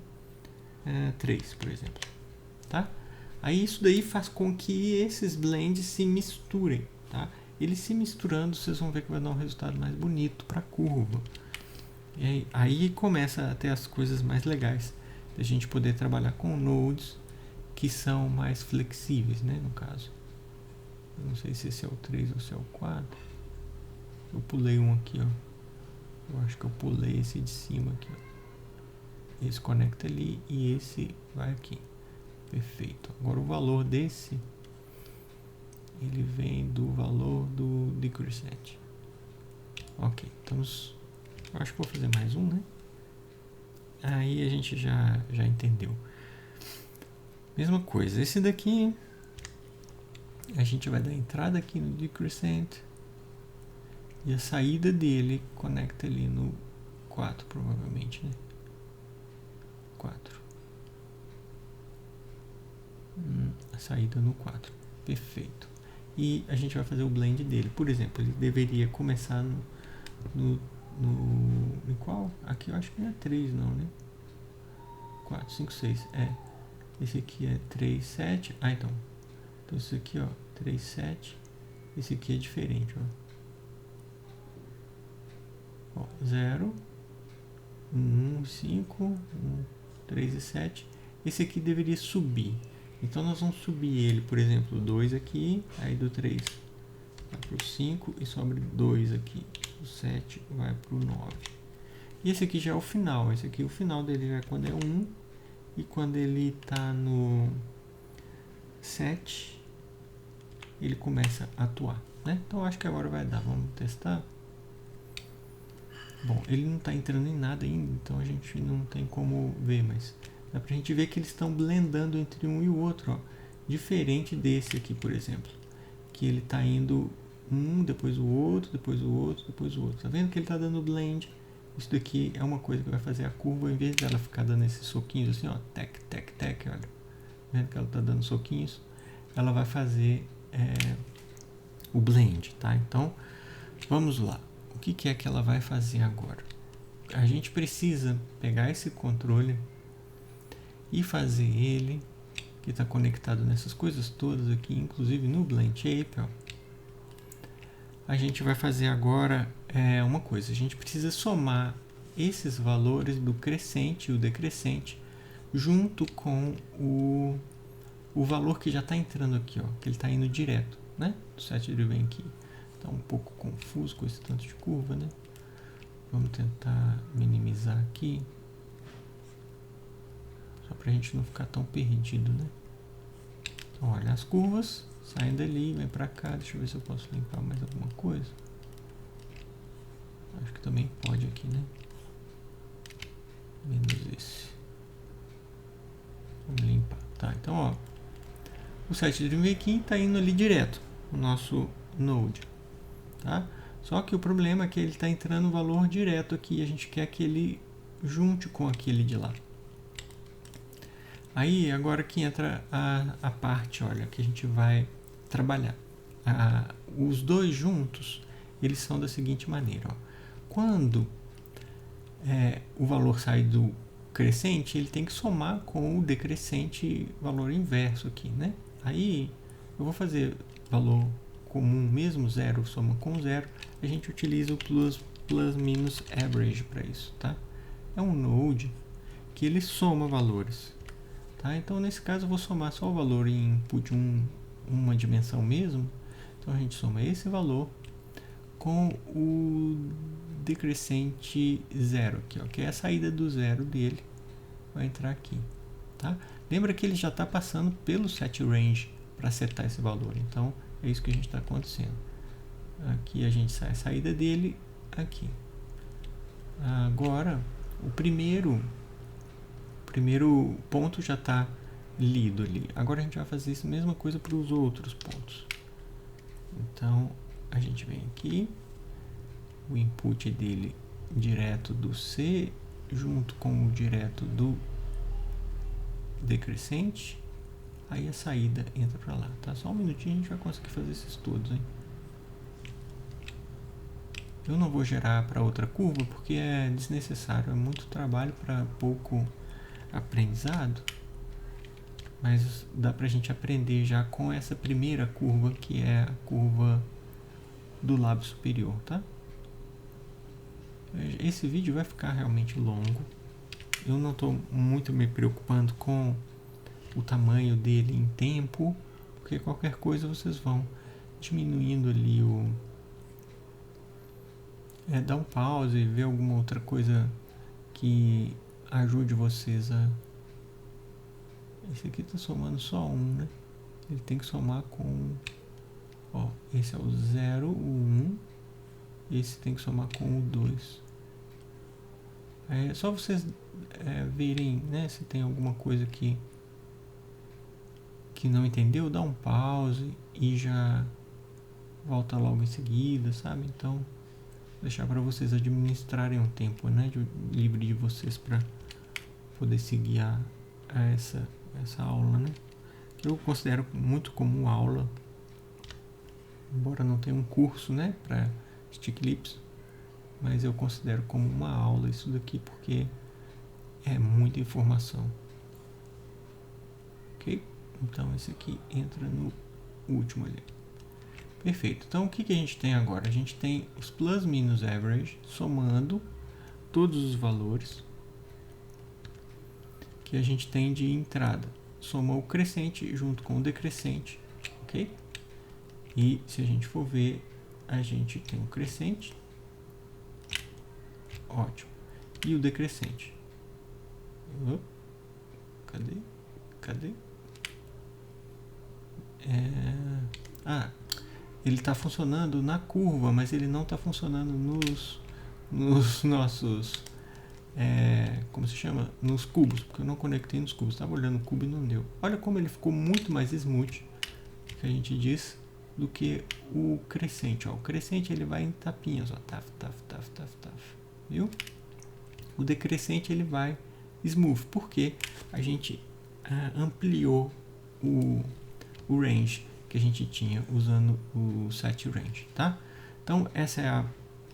3, por exemplo. Tá? Aí isso daí faz com que esses blends se misturem, tá? Eles se misturando, vocês vão ver que vai dar um resultado mais bonito para a curva. E aí começa a ter as coisas mais legais, da gente poder trabalhar com nodes que são mais flexíveis, né, no caso. Eu não sei se esse é o 3 ou se é o 4. Eu pulei um aqui, ó. Eu acho que eu pulei esse de cima aqui, ó. Esse conecta ali e esse vai aqui. Perfeito. Agora o valor desse, ele vem do valor do decrescent. Ok, estamos... Eu acho que vou fazer mais um, né? Aí a gente já entendeu. Mesma coisa, esse daqui a gente vai dar entrada aqui no decrescent e a saída dele conecta ali no 4, provavelmente, né? 4. A saída no 4. Perfeito. E a gente vai fazer o blend dele. Por exemplo, ele deveria começar no em qual? Aqui eu acho que não é 3 não, né? 4, 5, 6. Esse aqui é 3, 7. Então esse aqui, ó, 3, 7. Esse aqui é diferente, ó. 0, 1, 5, 1, 3 e 7. Esse aqui deveria subir. Então nós vamos subir ele, por exemplo, 2 aqui, aí do 3 vai para o 5 e sobra 2 aqui. O 7 vai para o 9. E esse aqui já é o final. Esse aqui, o final dele já é quando é 1. E quando ele está no 7, ele começa a atuar, né? Então acho que agora vai dar. Vamos testar. Bom, ele não está entrando em nada ainda, então a gente não tem como ver, mas dá pra gente ver que eles estão blendando entre um e o outro, ó. Diferente desse aqui, por exemplo, que ele está indo um, depois o outro, depois o outro, depois o outro. Tá vendo que ele está dando blend? Isso daqui é uma coisa que vai fazer a curva, em vez dela ficar dando esses soquinhos assim, ó, tec, tec, tec, olha. Tá vendo que ela está dando soquinhos? Ela vai fazer o blend, tá? Então, vamos lá. O que é que ela vai fazer agora? A gente precisa pegar esse controle e fazer ele, que está conectado nessas coisas todas aqui, inclusive no Blend Shape, ó. A gente vai fazer agora uma coisa. A gente precisa somar esses valores do crescente e o decrescente junto com o valor que já está entrando aqui, ó, que ele está indo direto, né? Do set driven aqui. Está um pouco confuso com esse tanto de curva, né? Vamos tentar minimizar aqui, só para a gente não ficar tão perdido, né? Então, olha, as curvas saem dali, vem para cá. Deixa eu ver se eu posso limpar mais alguma coisa. Acho que também pode aqui, né? Menos esse. Vamos limpar. Tá, então, ó, o set driven aqui está indo ali direto no nosso node, tá? Só que o problema é que ele está entrando o valor direto aqui e a gente quer que ele junte com aquele de lá. Aí, agora que entra a parte, olha, que a gente vai trabalhar. Os dois juntos, eles são da seguinte maneira, ó. Quando o valor sai do crescente, ele tem que somar com o decrescente valor inverso aqui, né? Aí, eu vou fazer valor comum mesmo, zero soma com zero, a gente utiliza o plus minus average para isso, tá? É um node que ele soma valores, tá? Então nesse caso eu vou somar só o valor em input uma dimensão mesmo. Então a gente soma esse valor com o decrescente zero aqui, ó, que é a saída do zero dele, vai entrar aqui, tá? Lembra que ele já está passando pelo set range para setar esse valor, então é isso que a gente está acontecendo. Aqui a gente sai a saída dele aqui. Agora, o primeiro ponto já está lido ali. Agora a gente vai fazer a mesma coisa para os outros pontos. Então, a gente vem aqui, o input dele direto do C junto com o direto do decrescente. Aí a saída entra para lá, tá? Só um minutinho a gente vai conseguir fazer esses todos, hein? Eu não vou gerar para outra curva porque é desnecessário, é muito trabalho para pouco aprendizado. Mas dá pra gente aprender já com essa primeira curva, que é a curva do lábio superior, tá? Esse vídeo vai ficar realmente longo. Eu não estou muito me preocupando com o tamanho dele em tempo, porque qualquer coisa vocês vão diminuindo ali dar um pause e ver alguma outra coisa que ajude vocês a... Esse aqui está somando só um, né? Ele tem que somar com... Ó, esse é o 0, o 1. Esse tem que somar com o 2. É só vocês verem, né, se tem alguma coisa que não entendeu, dá um pause e já volta logo em seguida, sabe? Então, deixar para vocês administrarem o tempo, né, livre de vocês para poder seguir essa aula, né? Eu considero muito como aula, embora não tenha um curso, né, para Sticklips, mas eu considero como uma aula isso daqui porque é muita informação. Ok? Então esse aqui entra no último ali. Perfeito. Então o que a gente tem agora? A gente tem os plus minus average somando todos os valores que a gente tem de entrada. Soma o crescente junto com o decrescente, ok? E se a gente for ver, a gente tem o crescente, ótimo, e o decrescente. Cadê? ele está funcionando na curva, mas ele não está funcionando nos nossos, como se chama? Nos cubos, porque eu não conectei nos cubos. Estava olhando o cubo e não deu. Olha como ele ficou muito mais smooth, que a gente diz, do que o crescente. Ó. O crescente ele vai em tapinhas, ó. Taf, taf, taf, taf, taf. Viu? O decrescente ele vai smooth, porque a gente ampliou o range que a gente tinha usando o set range, tá? Então essa é a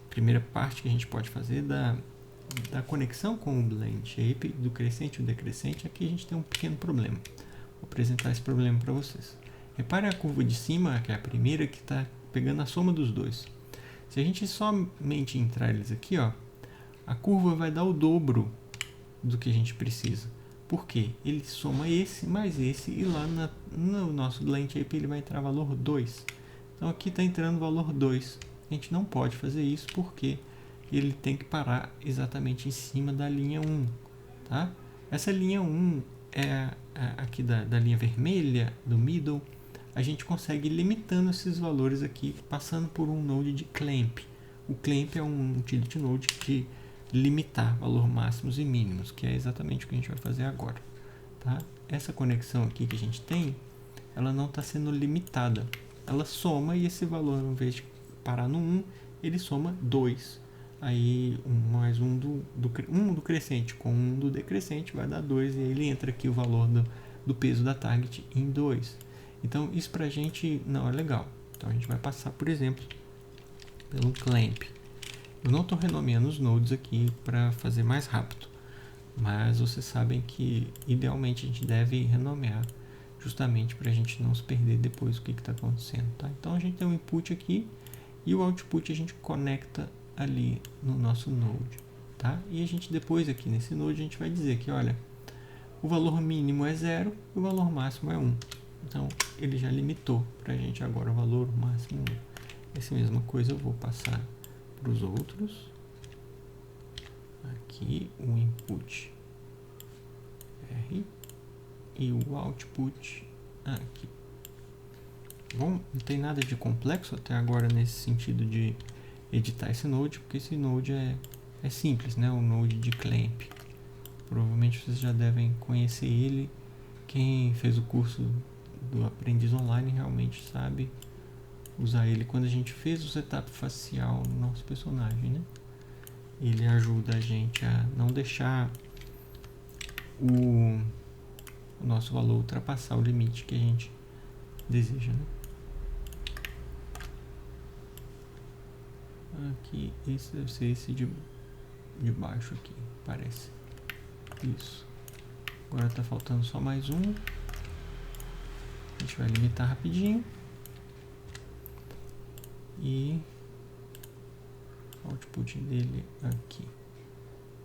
primeira parte que a gente pode fazer da conexão com o blend shape, do crescente e o decrescente. Aqui a gente tem um pequeno problema. Vou apresentar esse problema para vocês. Repare a curva de cima, que é a primeira, que está pegando a soma dos dois. Se a gente somente entrar eles aqui, ó, a curva vai dar o dobro do que a gente precisa. Por quê? Ele soma esse mais esse e lá no nosso blend shape ele vai entrar valor 2. Então aqui está entrando valor 2. A gente não pode fazer isso porque ele tem que parar exatamente em cima da linha 1. Tá? Essa linha 1 é aqui da linha vermelha, do middle. A gente consegue ir limitando esses valores aqui, passando por um node de clamp. O clamp é um utility node de limitar valor máximos e mínimos, que é exatamente o que a gente vai fazer agora. Tá? Essa conexão aqui que a gente tem, ela não está sendo limitada. Ela soma e esse valor, ao invés de parar no 1, ele soma 2. Aí mais um do crescente com um do decrescente vai dar 2 e aí ele entra aqui o valor do peso da target em 2. Então isso pra gente não é legal. Então a gente vai passar, por exemplo, pelo clamp. Eu não estou renomeando os nodes aqui para fazer mais rápido, mas vocês sabem que idealmente a gente deve renomear justamente para a gente não se perder depois do que está acontecendo. Tá? Então a gente tem um input aqui e o output a gente conecta ali no nosso node. Tá? E a gente depois aqui nesse node a gente vai dizer que olha, o valor mínimo é 0 e o valor máximo é 1. Então ele já limitou para a gente agora o valor máximo 1. Essa mesma coisa eu vou passar para os outros. Aqui o input R e o output aqui. Bom, não tem nada de complexo até agora nesse sentido de editar esse node, porque esse node é simples, né? O node de clamp. Provavelmente vocês já devem conhecer ele. Quem fez o curso do Aprendiz Online realmente sabe usar ele. Quando a gente fez o setup facial no nosso personagem, né? Ele ajuda a gente a não deixar o nosso valor ultrapassar o limite que a gente deseja, né? Aqui, esse deve ser esse de baixo aqui, parece. Isso. Agora tá faltando só mais um. A gente vai limitar rapidinho. E o output dele aqui.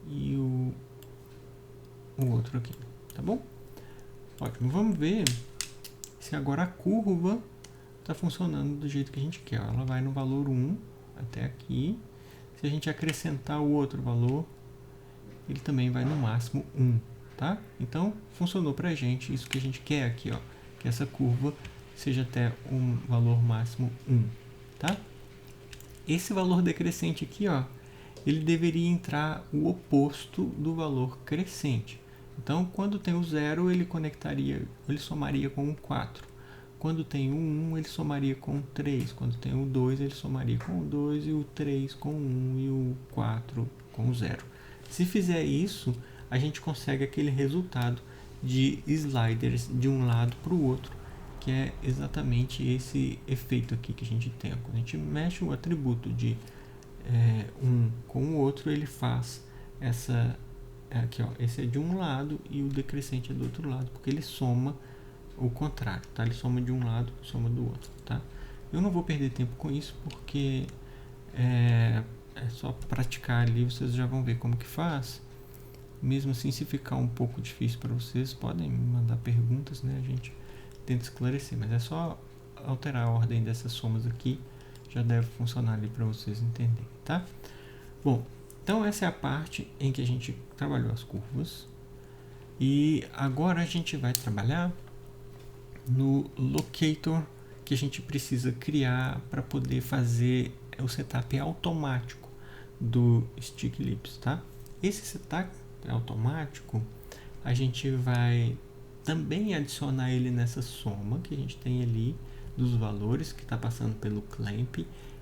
E o outro aqui. Tá bom? Ótimo. Vamos ver se agora a curva está funcionando do jeito que a gente quer. Ela vai no valor 1 até aqui. Se a gente acrescentar o outro valor, ele também vai no máximo 1. Tá? Então, funcionou pra gente isso que a gente quer aqui, ó, que essa curva seja até um valor máximo 1, tá? Esse valor decrescente aqui, ó, ele deveria entrar o oposto do valor crescente. Então, quando tem o 0, ele somaria com o 4. Quando tem o 1, ele somaria com o 3. Quando tem o 2, ele somaria com o 2 e o 3 com o 1 e o 4 com o 0. Se fizer isso, a gente consegue aquele resultado de sliders de um lado para o outro, que é exatamente esse efeito aqui que a gente tem. Quando a gente mexe o atributo de um com o outro, ele faz essa aqui, ó, esse é de um lado e o decrescente é do outro lado, porque ele soma o contrário, tá? Ele soma de um lado, soma do outro, tá? Eu não vou perder tempo com isso, porque é só praticar ali, vocês já vão ver como que faz. Mesmo assim, se ficar um pouco difícil para vocês, podem me mandar perguntas, né? A gente tenta esclarecer, mas é só alterar a ordem dessas somas aqui, já deve funcionar ali para vocês entenderem, tá? Bom, então essa é a parte em que a gente trabalhou as curvas e agora a gente vai trabalhar no locator, que a gente precisa criar para poder fazer o setup automático do StickLips, tá? Esse setup automático, a gente vai também adicionar ele nessa soma que a gente tem ali dos valores que está passando pelo clamp.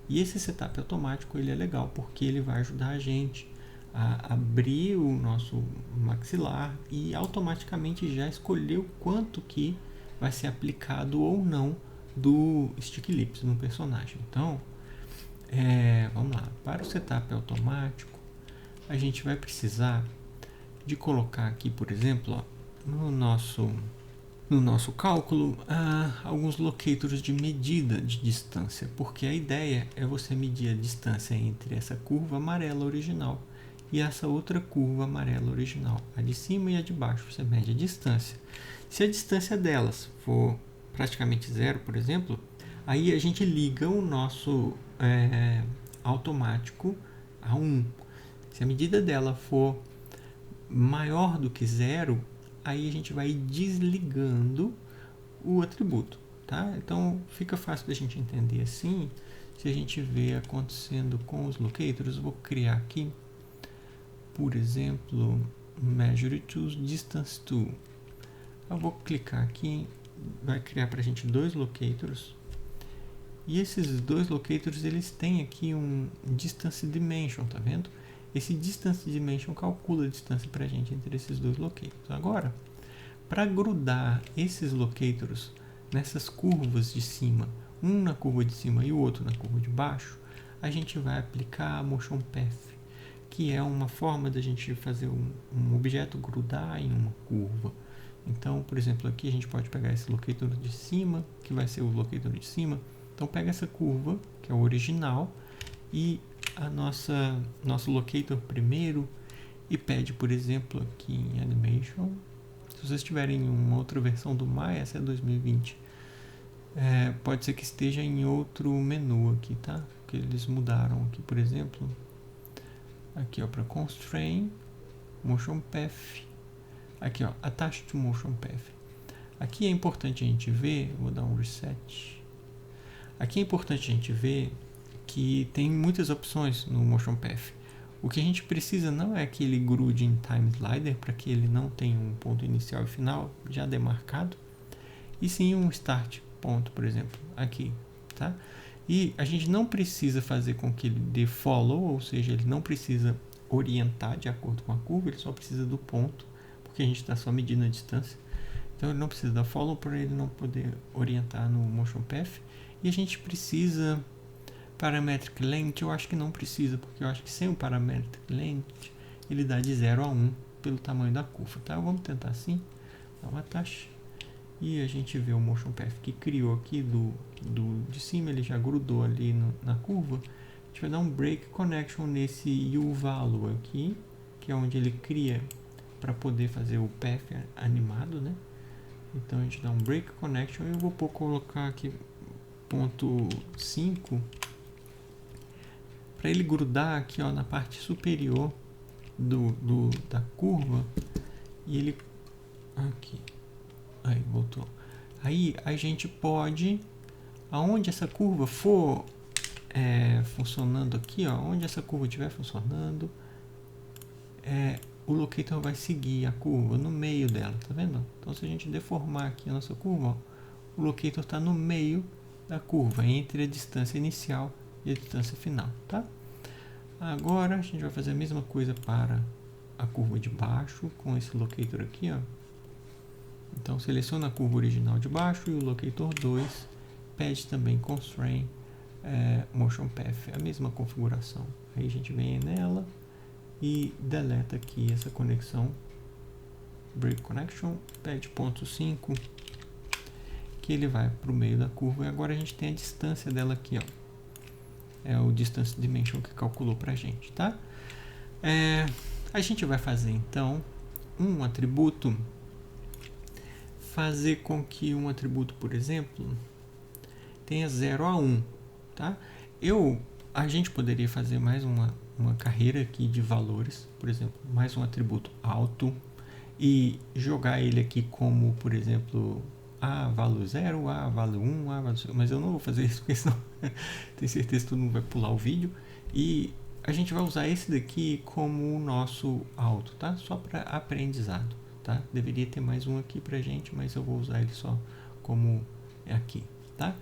E esse setup automático ele é legal porque ele vai ajudar a gente a abrir o nosso maxilar e automaticamente já escolher o quanto que vai ser aplicado ou não do StickLips no personagem. Então, vamos lá. Para o setup automático, a gente vai precisar de colocar aqui, por exemplo, ó, no nosso cálculo, alguns locators de medida de distância, porque a ideia é você medir a distância entre essa curva amarela original e essa outra curva amarela original, a de cima e a de baixo. Você mede a distância. Se a distância delas for praticamente zero, por exemplo, aí a gente liga o nosso automático a 1. Se a medida dela for maior do que zero, aí a gente vai desligando o atributo, tá? Então fica fácil da gente entender assim. Se a gente vê acontecendo com os locators, eu vou criar aqui, por exemplo, Measure Tools Distance Tool. Eu vou clicar aqui, vai criar para a gente dois locators. E esses dois locators, eles têm aqui um Distance Dimension, tá vendo? Esse Distance Dimension calcula a distância para a gente entre esses dois locators. Agora, para grudar esses locators nessas curvas de cima, um na curva de cima e o outro na curva de baixo, a gente vai aplicar a Motion Path, que é uma forma da gente fazer um objeto grudar em uma curva. Então, por exemplo, aqui a gente pode pegar esse locator de cima, que vai ser o locator de cima. Então, pega essa curva, que é o original, e nosso locator primeiro, e pede, por exemplo, aqui em Animation. Se vocês tiverem uma outra versão do Maya, essa é 2020, pode ser que esteja em outro menu aqui, tá? Porque eles mudaram aqui, por exemplo, aqui ó, para Constraint, Motion Path, aqui ó, Attach to Motion Path. Aqui é importante a gente ver, vou dar um reset. Aqui é importante a gente ver que tem muitas opções no Motion Path. O que a gente precisa não é aquele Grudging Time Slider, para que ele não tenha um ponto inicial e final já demarcado, e sim um Start ponto, por exemplo, aqui, tá? E a gente não precisa fazer com que ele dê follow, ou seja, ele não precisa orientar de acordo com a curva, ele só precisa do ponto, porque a gente está só medindo a distância. Então ele não precisa da follow para ele não poder orientar no Motion Path. E a gente precisa Parametric Length, eu acho que não precisa, porque eu acho que sem o Parametric Length ele dá de 0 a 1 pelo tamanho da curva, tá? Vamos tentar assim, dar uma taxa. E a gente vê o Motion Path que criou aqui de cima, ele já grudou ali na curva. A gente vai dar um Break Connection nesse U-Value aqui, que é onde ele cria para poder fazer o path animado, né? Então a gente dá um Break Connection e eu vou colocar aqui ponto 5 para ele grudar aqui ó, na parte superior da curva. E ele aqui, aí voltou. Aí a gente pode, aonde essa curva for funcionando aqui ó, onde essa curva estiver funcionando, o locator vai seguir a curva no meio dela, tá vendo? Então se a gente deformar aqui a nossa curva ó, o locator está no meio da curva, entre a distância inicial e a distância final, tá? Agora a gente vai fazer a mesma coisa para a curva de baixo com esse locator aqui, ó. Então seleciona a curva original de baixo e o locator 2 pede também Constraint Motion Path, a mesma configuração. Aí a gente vem nela e deleta aqui essa conexão, Break Connection, pede ponto 5, que ele vai para o meio da curva. E agora a gente tem a distância dela aqui, ó. É o Distance Dimension que calculou para a gente, tá? A gente vai fazer então um atributo, fazer com que um atributo, por exemplo, tenha 0 a 1, tá? A gente poderia fazer mais uma carreira aqui de valores, por exemplo, mais um atributo alto e jogar ele aqui como, por exemplo, A vale 0, A vale 1, A vale 0, mas eu não vou fazer isso porque senão tenho certeza que todo mundo vai pular o vídeo. E a gente vai usar esse daqui como o nosso auto, tá? Só para aprendizado, tá? Deveria ter mais um aqui pra gente, mas eu vou usar ele só como é aqui, tá?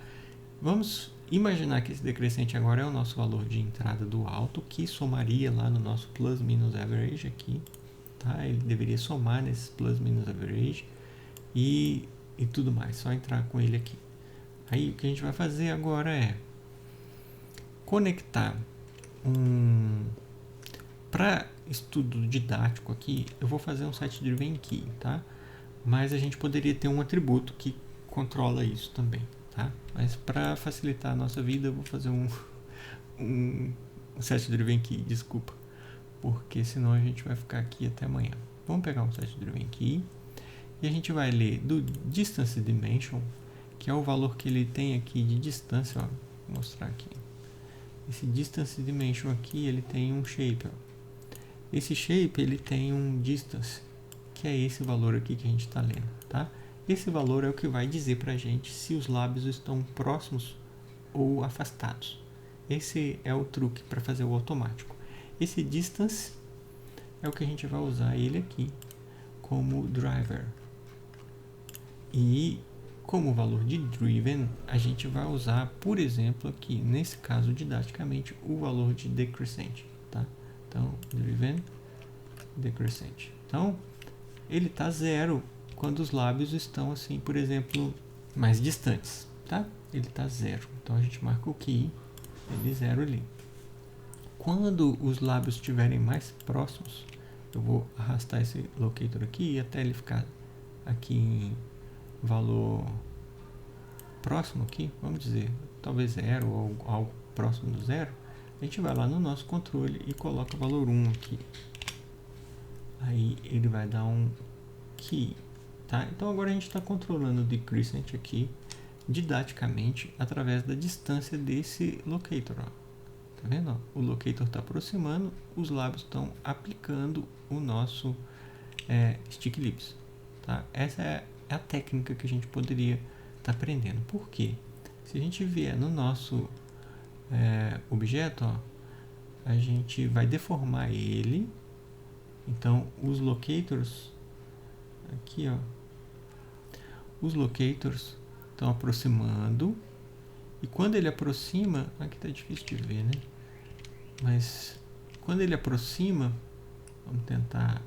Vamos imaginar que esse decrescente agora é o nosso valor de entrada do auto, que somaria lá no nosso plus minus average aqui, tá? Ele deveria somar nesses plus minus average e tudo mais, só entrar com ele aqui. Aí o que a gente vai fazer agora é conectar para estudo didático aqui, eu vou fazer um set driven key, tá? Mas a gente poderia ter um atributo que controla isso também, tá? Mas para facilitar a nossa vida, eu vou fazer um set driven key, desculpa, porque senão a gente vai ficar aqui até amanhã. Vamos pegar um set driven key e a gente vai ler do distance dimension, que é o valor que ele tem aqui de distância, ó, vou mostrar aqui. Esse distance dimension aqui, ele tem um shape, ó. Esse shape, ele tem um distance, que é esse valor aqui que a gente está lendo, tá? Esse valor é o que vai dizer pra gente se os lábios estão próximos ou afastados. Esse é o truque para fazer o automático. Esse distance é o que a gente vai usar ele aqui como driver. E como valor de driven, a gente vai usar, por exemplo, aqui, nesse caso didaticamente, o valor de decrescente, tá? Então, driven, decrescente. Então, ele está 0 quando os lábios estão, assim, por exemplo, mais distantes, tá? Ele está 0. Então, a gente marca o key, ele 0 ali. Quando os lábios estiverem mais próximos, eu vou arrastar esse locator aqui até ele ficar aqui em valor próximo aqui, vamos dizer, talvez 0 ou algo próximo do 0. A gente vai lá no nosso controle e coloca o valor 1 aqui. Aí ele vai dar um key, tá? Então agora a gente está controlando o decrescent aqui didaticamente através da distância desse locator, ó. Tá vendo? Ó? O locator está aproximando, os lábios estão aplicando o nosso stick lips, tá? Essa é a técnica que a gente poderia estar aprendendo. Por quê? Se a gente vier no nosso objeto, ó, a gente vai deformar ele. Então, os locators, aqui, ó, os locators estão aproximando. E quando ele aproxima, aqui tá difícil de ver, né? Mas quando ele aproxima, vamos tentar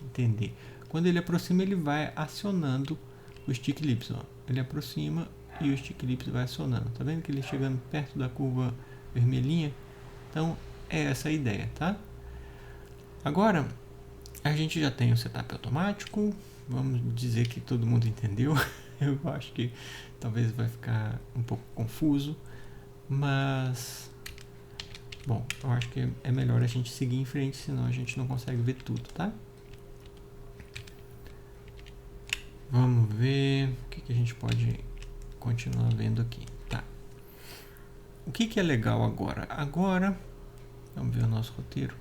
entender. Quando ele aproxima, ele vai acionando o stick lips, ó. Ele aproxima e o stick lips vai acionando. Tá vendo que ele chegando perto da curva vermelhinha? Então, é essa a ideia, tá? Agora, a gente já tem o setup automático. Vamos dizer que todo mundo entendeu. Eu acho que talvez vai ficar um pouco confuso, mas bom, eu acho que é melhor a gente seguir em frente, senão a gente não consegue ver tudo, tá? Vamos ver o que a gente pode continuar vendo aqui, tá? O que é legal agora? Agora, vamos ver o nosso roteiro.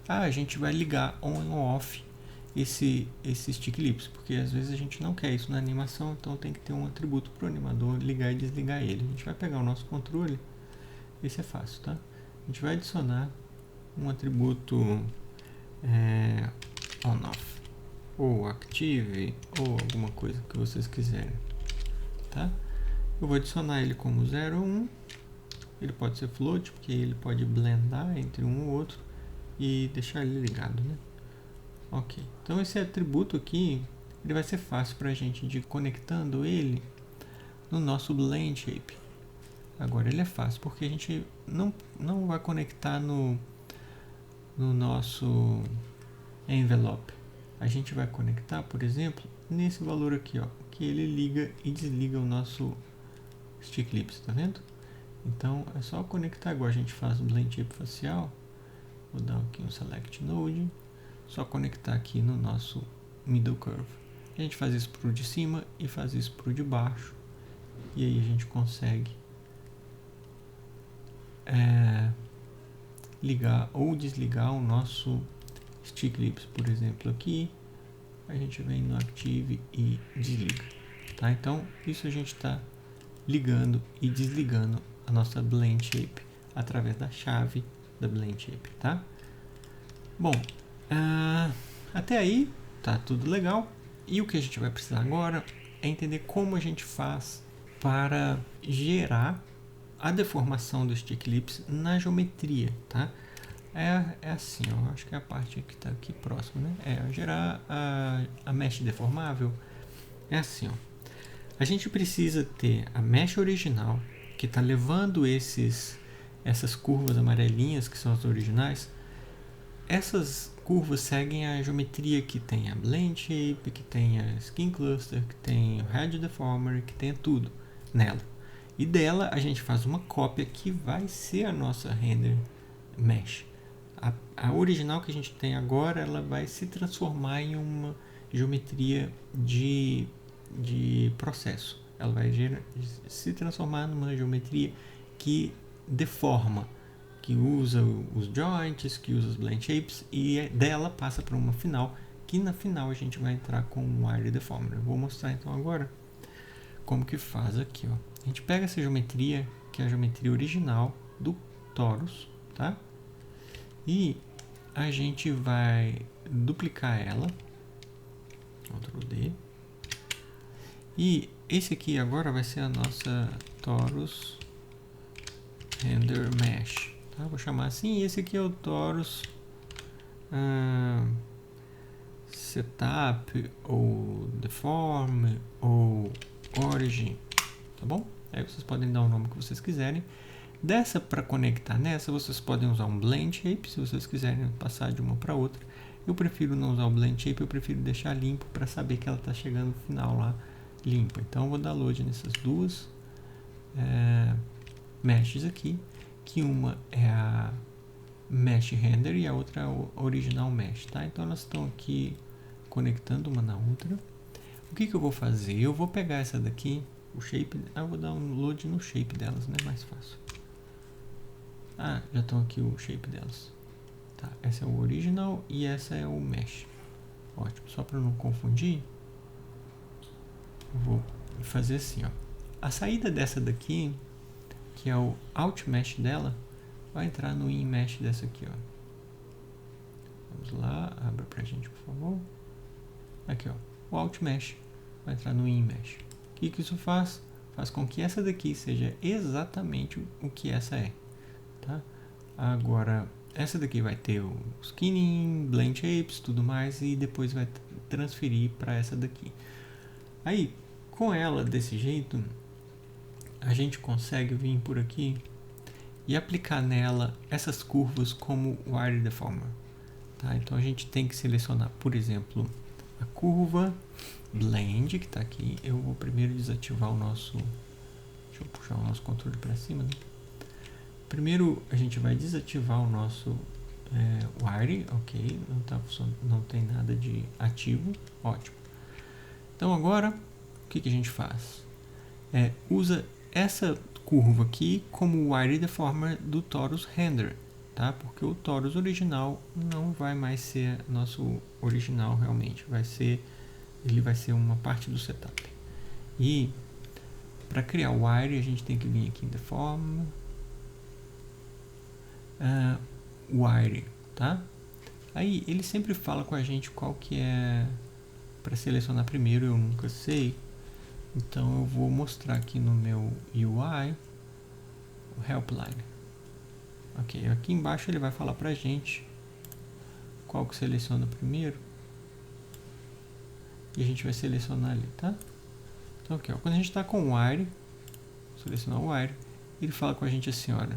A gente vai ligar on e off esse stick lips, porque às vezes a gente não quer isso na animação, então tem que ter um atributo para o animador ligar e desligar ele. A gente vai pegar o nosso controle, esse é fácil, tá? A gente vai adicionar um atributo on off, ou active, ou alguma coisa que vocês quiserem, tá? Eu vou adicionar ele como 0 ou 1, ele pode ser float, porque ele pode blendar entre um ou outro e deixar ele ligado, né? Ok, então esse atributo aqui, ele vai ser fácil para a gente de conectando ele no nosso blend shape. Agora ele é fácil porque a gente não vai conectar no nosso envelope. A gente vai conectar, por exemplo, nesse valor aqui, ó, que ele liga e desliga o nosso stick lips, tá vendo? Então é só conectar igual a gente faz no blend shape facial. Vou dar aqui um select node. Só conectar aqui no nosso middle curve. A gente faz isso para o de cima e faz isso para o de baixo. E aí a gente consegue ligar ou desligar o nosso stick lips. Por exemplo, aqui a gente vem no Active e desliga. tá? Então, isso a gente está ligando e desligando a nossa Blend Shape através da chave da Blend Shape, tá? Bom, até aí tá tudo legal. E o que a gente vai precisar agora é entender como a gente faz para gerar a deformação do Stick Lips na geometria, tá? É assim, ó, acho que é a parte que está aqui próximo, né? Gerar a mesh deformável é assim, ó. A gente precisa ter a mesh original, que está levando essas curvas amarelinhas, que são as originais. Essas curvas seguem a geometria que tem a Blend Shape, que tem a Skin Cluster, que tem o Head Deformer, que tem tudo nela. E dela a gente faz uma cópia que vai ser a nossa render mesh. A original que a gente tem agora, ela vai se transformar em uma geometria de processo. Ela vai se transformar numa geometria que deforma, que usa os joints, que usa os blend shapes, e dela passa para uma final, que na final a gente vai entrar com o Wire Deformer. Eu vou mostrar então agora como que faz aqui, ó. A gente pega essa geometria, que é a geometria original do torus, tá? E a gente vai duplicar ela, Ctrl D, e esse aqui agora vai ser a nossa torus render mesh, tá? Vou chamar assim. E esse aqui é o torus setup ou deform ou origin, tá bom? Aí vocês podem dar o nome que vocês quiserem. Dessa, para conectar nessa, vocês podem usar um blend shape, se vocês quiserem passar de uma para outra. Eu prefiro não usar o blend shape, eu prefiro deixar limpo para saber que ela está chegando no final lá limpa. Então eu vou dar load nessas duas meshes aqui, que uma é a mesh render e a outra é a original mesh, tá? Então elas estão aqui conectando uma na outra. O que eu vou fazer? Eu vou pegar essa daqui, o shape, eu vou dar um load no shape delas, né? Mais fácil. Já estão aqui o shape delas. Tá, essa é o original e essa é o mesh. Ótimo, só para não confundir, eu vou fazer assim, ó. A saída dessa daqui, que é o out mesh dela, vai entrar no in mesh dessa aqui, ó. Vamos lá, abra pra gente, por favor. Aqui, ó, o out mesh vai entrar no in mesh. O que isso faz? Faz com que essa daqui seja exatamente o que essa é. Tá? Agora, essa daqui vai ter o skinning, blend shapes, tudo mais, e depois vai transferir para essa daqui. Aí, com ela desse jeito, a gente consegue vir por aqui e aplicar nela essas curvas como Wire Deformer. Tá? Então a gente tem que selecionar, por exemplo, a curva Blend, que está aqui. Eu vou primeiro desativar o nosso... Deixa eu puxar o nosso controle para cima, né? Primeiro a gente vai desativar o nosso Wire, ok, não tem nada de ativo, ótimo. Então agora, o que a gente faz? Usa essa curva aqui como o Wire Deformer do torus render, tá? Porque o torus original não vai mais ser nosso original realmente, ele vai ser uma parte do setup. E para criar o Wire a gente tem que vir aqui em Deform, Wire, tá? Aí ele sempre fala com a gente qual que é para selecionar primeiro, eu nunca sei. Então eu vou mostrar aqui no meu UI o Helpline. Ok, aqui embaixo ele vai falar pra gente qual que seleciona primeiro. E a gente vai selecionar ali, tá? Então aqui, ó, quando a gente está com o Wire, selecionar o Wire, ele fala com a gente assim, olha.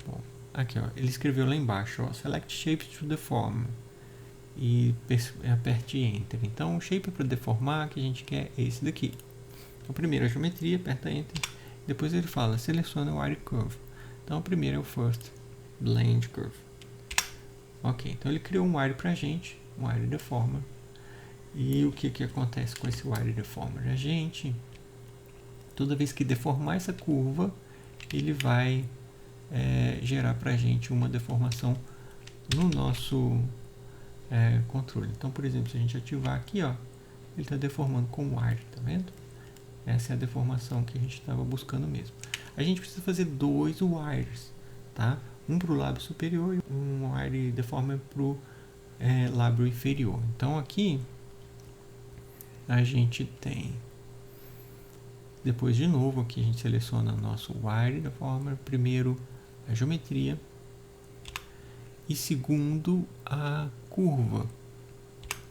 Bom, aqui, ó, ele escreveu lá embaixo, ó, Select Shape to Deform. E aperte Enter. Então o shape para deformar que a gente quer é esse daqui. Então primeiro a geometria, aperta Enter. Depois ele fala, seleciona o Wire Curve. Então o primeiro é o First Blend Curve. Ok, então ele criou um Wire pra gente, um Wire Deformer. E o que acontece com esse Wire Deformer? A gente, toda vez que deformar essa curva, ele vai gerar pra gente uma deformação no nosso controle. Então, por exemplo, se a gente ativar aqui, ó, ele está deformando com wire, tá vendo? Essa é a deformação que a gente estava buscando mesmo. A gente precisa fazer 2 wires, tá? Um para o lábio superior e um wire deformer para o lábio inferior. Então aqui a gente tem, depois de novo aqui a gente seleciona nosso wire deformer, primeiro a geometria e segundo a curva.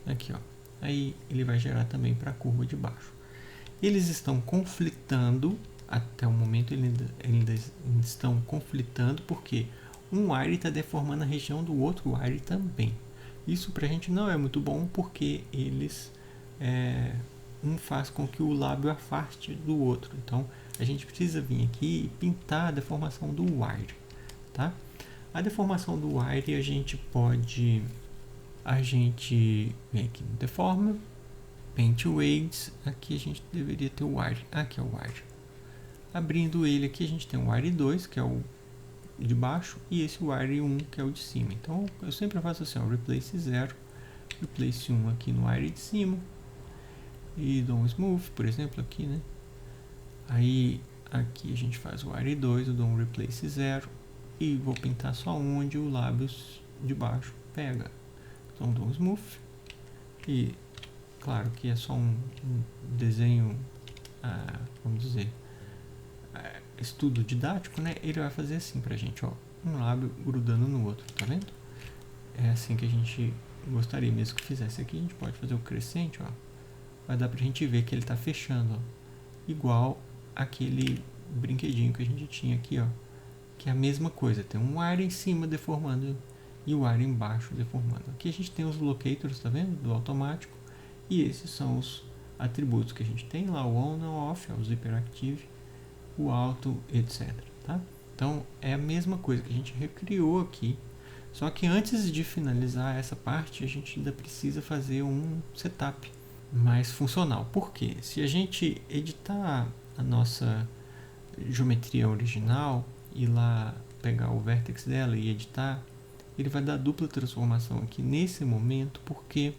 Aqui, ó. Aí ele vai gerar também para a curva de baixo. Eles estão conflitando, até o momento eles estão conflitando porque um wire está deformando a região do outro wire também. Isso para a gente não é muito bom porque eles um faz com que o lábio afaste do outro. Então a gente precisa vir aqui e pintar a deformação do wire, tá? A deformação do wire a gente vem aqui no Deformer, Paint Weights, aqui a gente deveria ter o wire, aqui é o wire. Abrindo ele aqui a gente tem o wire 2, que é o de baixo, e esse wire 1, que é o de cima. Então eu sempre faço assim, ó, Replace 0, Replace 1 aqui no wire de cima, e dou um Smooth, por exemplo, aqui, né? Aí aqui a gente faz o wire 2, eu dou um Replace 0, e vou pintar só onde o lábio de baixo pega. Então dou um Smooth, e claro que é só um desenho, vamos dizer, estudo didático, né? Ele vai fazer assim pra gente, ó, um lábio grudando no outro, tá vendo? É assim que a gente gostaria mesmo que fizesse. Aqui a gente pode fazer o crescente, ó, vai dar pra gente ver que ele tá fechando, ó, igual aquele brinquedinho que a gente tinha aqui, ó, que é a mesma coisa, tem um wire em cima deformando e o wire embaixo deformando. Aqui a gente tem os locators, tá vendo? Do automático, e esses são os atributos que a gente tem lá, o on e o off, o zipper active, o auto, etc, tá? Então é a mesma coisa que a gente recriou aqui, só que antes de finalizar essa parte a gente ainda precisa fazer um setup mais funcional. Por quê? Se a gente editar a nossa geometria original e lá pegar o vértex dela e editar, ele vai dar dupla transformação aqui nesse momento, porque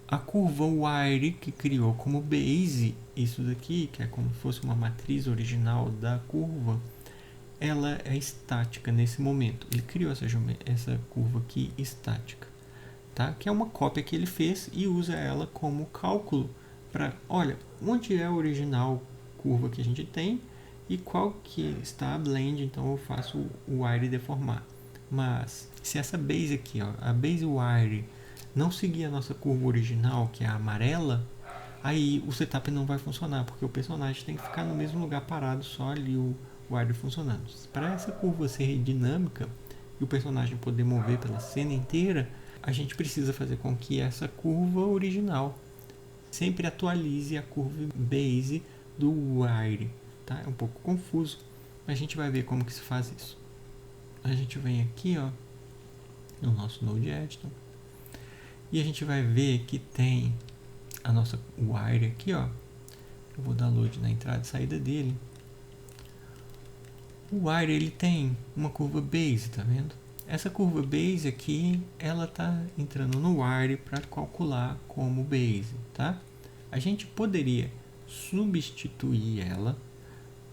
a curva wire que criou como base, isso daqui, que é como se fosse uma matriz original da curva, ela é estática nesse momento. Ele criou essa curva aqui estática, tá? Que é uma cópia que ele fez e usa ela como cálculo para, olha, onde é a original curva que a gente tem e qual que está a blend, então eu faço o wire deformar. Mas se essa base aqui, ó, a base wire, não seguir a nossa curva original, que é a amarela, aí o setup não vai funcionar, porque o personagem tem que ficar no mesmo lugar parado, só ali o wire funcionando. Para essa curva ser dinâmica e o personagem poder mover pela cena inteira, a gente precisa fazer com que essa curva original sempre atualize a curva base do wire, tá? É um pouco confuso, mas a gente vai ver como que se faz isso. A gente vem aqui, ó, no nosso Node Editor, e a gente vai ver que tem a nossa wire aqui, ó. Eu vou dar load na entrada e saída dele. O wire, ele tem uma curva base, tá vendo? Essa curva base aqui, ela tá entrando no wire para calcular como base, tá? A gente poderia substituir ela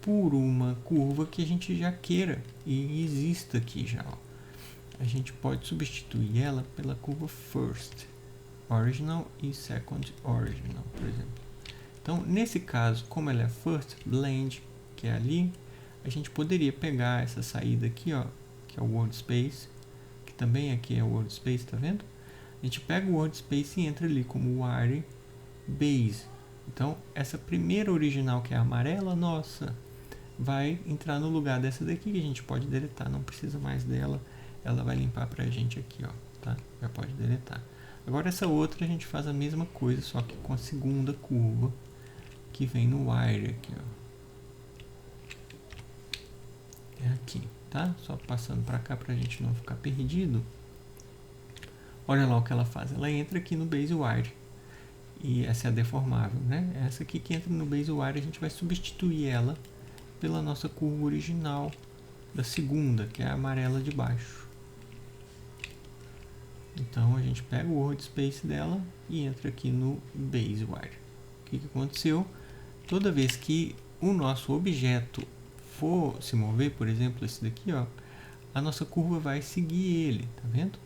por uma curva que a gente já queira e exista aqui já, ó. A gente pode substituir ela pela curva first original e second original, por exemplo. Então, nesse caso, como ela é first blend, que é ali, a gente poderia pegar essa saída aqui, ó, que é o world space, que também aqui é o world space, tá vendo? A gente pega o world space e entra ali como wire base. Então, essa primeira original, que é a amarela, nossa, vai entrar no lugar dessa daqui, que a gente pode deletar, não precisa mais dela, ela vai limpar pra gente aqui, ó, tá? Já pode deletar. Agora essa outra a gente faz a mesma coisa, só que com a segunda curva que vem no wire aqui, ó. É aqui, tá? Só passando pra cá pra gente não ficar perdido. Olha lá o que ela faz, ela entra aqui no base wire. E essa é a deformável, né? Essa aqui que entra no base wire, a gente vai substituir ela pela nossa curva original da segunda, que é a amarela de baixo. Então a gente pega o workspace dela e entra aqui no Basewire. O que aconteceu? Toda vez que o nosso objeto for se mover, por exemplo, esse daqui, ó, a nossa curva vai seguir ele, tá vendo?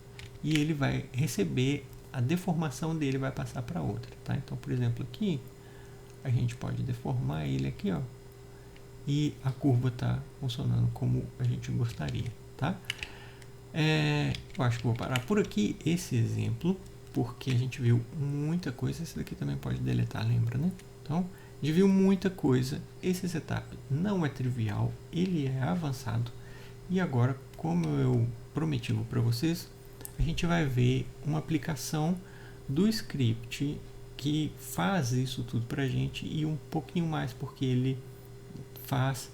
E ele vai receber, a deformação dele vai passar para outra, tá? Então, por exemplo, aqui, a gente pode deformar ele aqui, ó, e a curva está funcionando como a gente gostaria, tá? Eu acho que vou parar por aqui esse exemplo, porque a gente viu muita coisa. Esse daqui também pode deletar, lembra, né? Então, a gente viu muita coisa. Esse setup não é trivial, ele é avançado. E agora, como eu prometi para vocês, a gente vai ver uma aplicação do script que faz isso tudo para a gente e um pouquinho mais, porque ele faz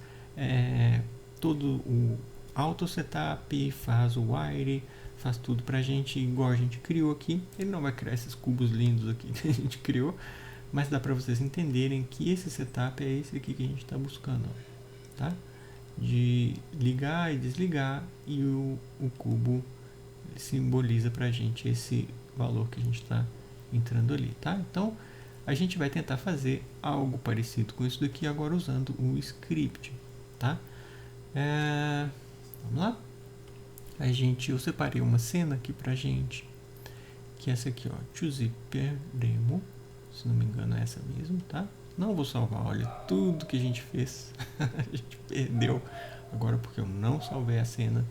todo o auto setup, faz o wire, faz tudo pra gente igual a gente criou aqui. Ele não vai criar esses cubos lindos aqui que a gente criou, mas dá para vocês entenderem que esse setup é esse aqui que a gente está buscando, tá? De ligar e desligar, e o cubo simboliza pra gente esse valor que a gente está entrando ali, tá? Então a gente vai tentar fazer algo parecido com isso daqui agora usando o script, tá? Vamos lá? Eu separei uma cena aqui pra gente, que é essa aqui, ó, ToZipper Demo, se não me engano é essa mesmo, tá? Não vou salvar, olha tudo que a gente fez, a gente perdeu agora porque eu não salvei a cena,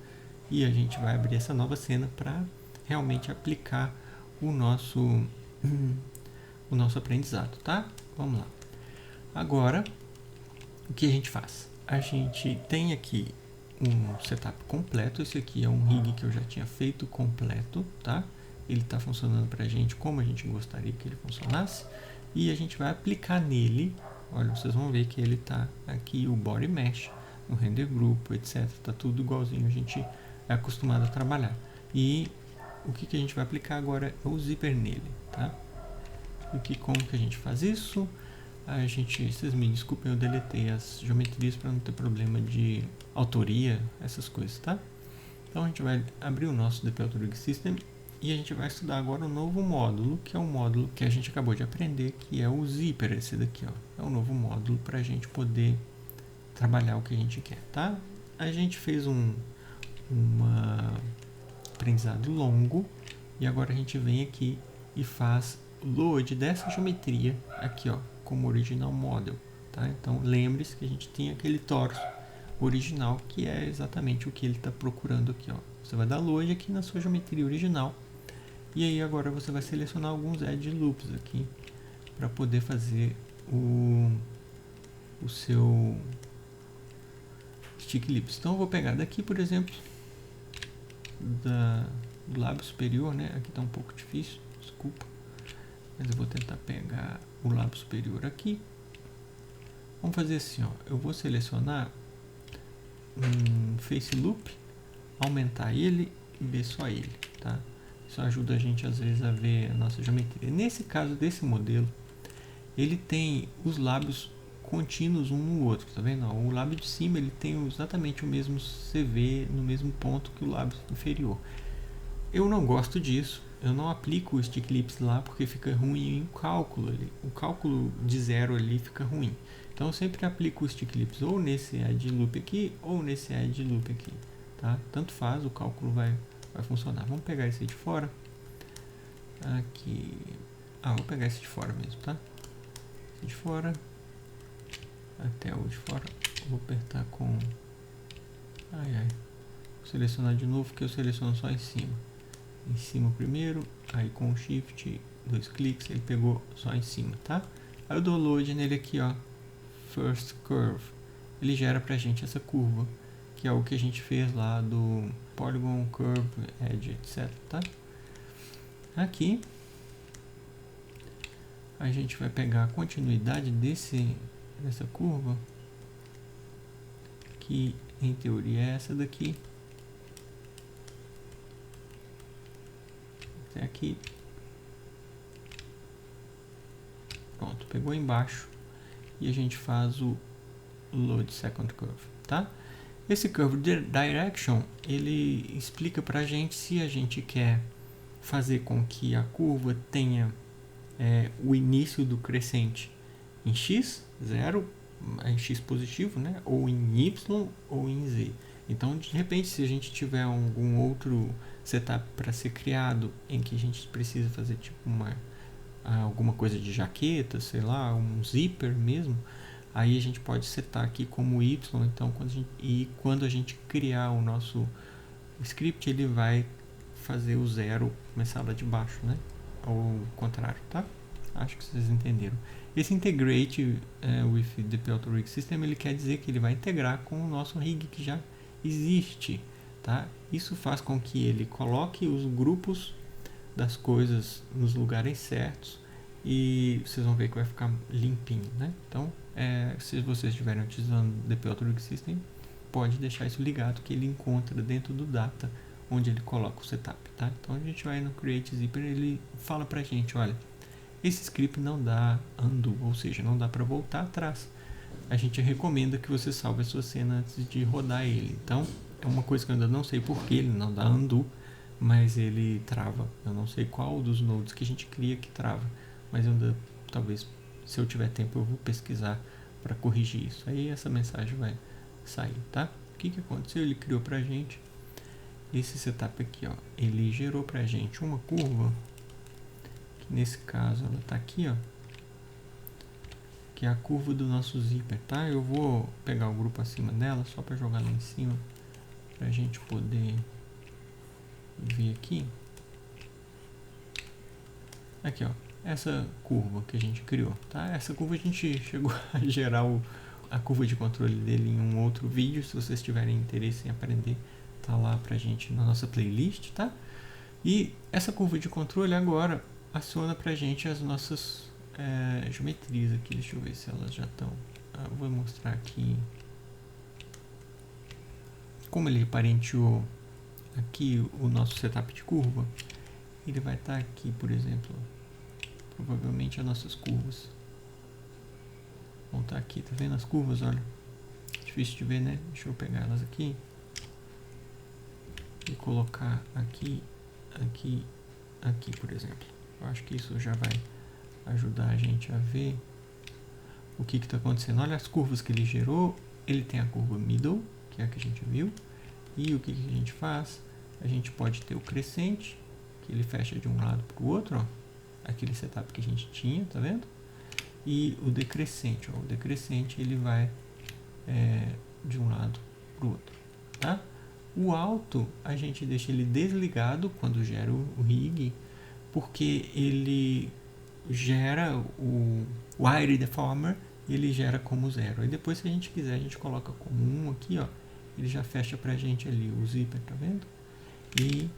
e a gente vai abrir essa nova cena para realmente aplicar o nosso aprendizado, tá? Vamos lá. Agora, o que a gente faz? A gente tem aqui um setup completo. Esse aqui é um rig que eu já tinha feito completo, tá? Ele está funcionando para a gente como a gente gostaria que ele funcionasse. E a gente vai aplicar nele, olha, vocês vão ver que ele está aqui, o body mesh, o render grupo, etc. Está tudo igualzinho a gente é acostumado a trabalhar. E o que a gente vai aplicar agora é o zipper nele, tá? Como que a gente faz isso? Vocês me desculpem, eu deletei as geometrias para não ter problema de autoria, essas coisas, tá? Então a gente vai abrir o nosso DPL Rig System e a gente vai estudar agora um novo módulo, que é um módulo que a gente acabou de aprender, que é o zipper, esse daqui, ó. É um novo módulo para a gente poder trabalhar o que a gente quer, tá? A gente fez um aprendizado longo e agora a gente vem aqui e faz o load dessa geometria aqui, ó, como original model, tá? Então lembre-se que a gente tem aquele torso original, que é exatamente o que ele está procurando aqui, ó. Você vai dar load aqui na sua geometria original e aí agora você vai selecionar alguns edge loops aqui para poder fazer o seu stick lips. Então eu vou pegar daqui, por exemplo, do lábio superior, né? Aqui está um pouco difícil, desculpa, mas eu vou tentar pegar o lábio superior aqui. Vamos fazer assim, ó. Eu vou selecionar um face loop, aumentar ele e ver só ele, tá? Isso ajuda a gente às vezes a ver a nossa geometria. Nesse caso desse modelo, ele tem os lábios contínuos um no outro, tá vendo? O lábio de cima ele tem exatamente o mesmo CV no mesmo ponto que o lábio inferior. Eu não gosto disso, eu não aplico o stick lips lá porque fica ruim o cálculo ali. O cálculo de zero ali fica ruim. Então eu sempre aplico o stick lips ou nesse edge loop aqui ou nesse edge loop aqui, tá? Tanto faz, o cálculo vai funcionar. Vamos pegar esse de fora. Aqui. Vou pegar esse de fora mesmo, tá? Esse de fora. Até o de fora. Vou apertar com... Vou selecionar de novo, que eu seleciono só em cima. Em cima primeiro, aí com o shift, 2 cliques, ele pegou só em cima, tá? Aí eu dou load nele aqui, ó. First curve. Ele gera pra gente essa curva, que é o que a gente fez lá do polygon, curve, edge, etc, tá? Aqui a gente vai pegar a continuidade dessa curva, que em teoria é essa daqui, até aqui. Pronto, pegou embaixo e a gente faz o load second curve, tá? Esse curve direction, ele explica pra gente se a gente quer fazer com que a curva tenha o início do crescente em x, 0, em x positivo, né? Ou em y ou em z. Então, de repente, se a gente tiver algum outro setup para ser criado em que a gente precisa fazer tipo alguma coisa de jaqueta, sei lá, um zíper mesmo, aí a gente pode setar aqui como y. Então, quando a gente criar o nosso script, ele vai fazer o 0 começar lá de baixo, né? Ou o contrário, tá? Acho que vocês entenderam. Esse integrate with the P-Auto Rig System, ele quer dizer que ele vai integrar com o nosso rig que já existe, tá? Isso faz com que ele coloque os grupos das coisas nos lugares certos e vocês vão ver que vai ficar limpinho, né? Então, se vocês estiverem utilizando o P-Auto Rig System, pode deixar isso ligado que ele encontra dentro do data onde ele coloca o setup, tá? Então a gente vai no Create Zipper, ele fala pra gente, olha, esse script não dá undo, ou seja, não dá para voltar atrás. A gente recomenda que você salve a sua cena antes de rodar ele. Então, é uma coisa que eu ainda não sei porque ele não dá undo, mas ele trava. Eu não sei qual dos nodes que a gente cria que trava, mas eu ainda, talvez, se eu tiver tempo, eu vou pesquisar para corrigir isso. Aí essa mensagem vai sair, tá? O que aconteceu? Ele criou pra gente esse setup aqui, ó. Ele gerou pra gente uma curva, que nesse caso ela tá aqui, ó, que é a curva do nosso zíper, tá? Eu vou pegar o grupo acima dela só para jogar lá em cima, pra gente poder ver aqui. Aqui, ó, essa curva que a gente criou, tá? Essa curva a gente chegou a gerar a curva de controle dele em um outro vídeo. Se vocês tiverem interesse em aprender, tá lá pra gente na nossa playlist, tá? E essa curva de controle agora aciona pra gente as nossas geometrias aqui. Deixa eu ver se elas já estão. Vou mostrar aqui como ele parenteou aqui o nosso setup de curva. Ele vai estar aqui, por exemplo, provavelmente as nossas curvas vão estar aqui, tá vendo as curvas? Olha, difícil de ver, né? Deixa eu pegar elas aqui e colocar aqui, aqui, aqui, por exemplo. Eu acho que isso já vai ajudar a gente a ver o que está acontecendo. Olha as curvas que ele gerou. Ele tem a curva middle, que é a que a gente viu. E o que a gente faz? A gente pode ter o crescente, que ele fecha de um lado para o outro, ó. Aquele setup que a gente tinha, tá vendo? E o decrescente, ó. O decrescente ele vai de um lado para o outro, tá? O alto a gente deixa ele desligado quando gera o rig, porque ele gera o wire deformer, ele gera como 0. Aí depois, se a gente quiser, a gente coloca como 1 aqui, ó. Ele já fecha pra gente ali o zíper, tá vendo? E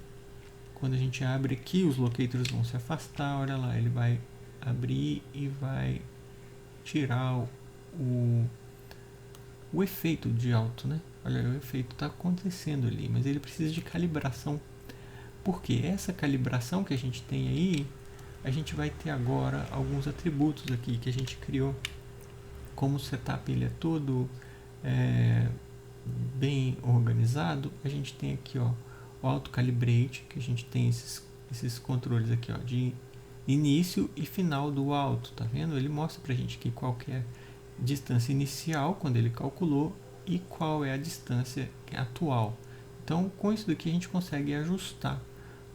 quando a gente abre aqui, os locators vão se afastar, olha lá, ele vai abrir e vai tirar o efeito de alto, né? Olha, o efeito está acontecendo ali, mas ele precisa de calibração. Porque essa calibração que a gente tem aí, a gente vai ter agora alguns atributos aqui que a gente criou. Como o setup ele é todo bem organizado, a gente tem aqui, ó, o auto calibrate, que a gente tem esses controles aqui, ó, de início e final do alto, tá vendo? Ele mostra pra gente aqui qual que é a distância inicial quando ele calculou e qual é a distância atual. Então, com isso daqui a gente consegue ajustar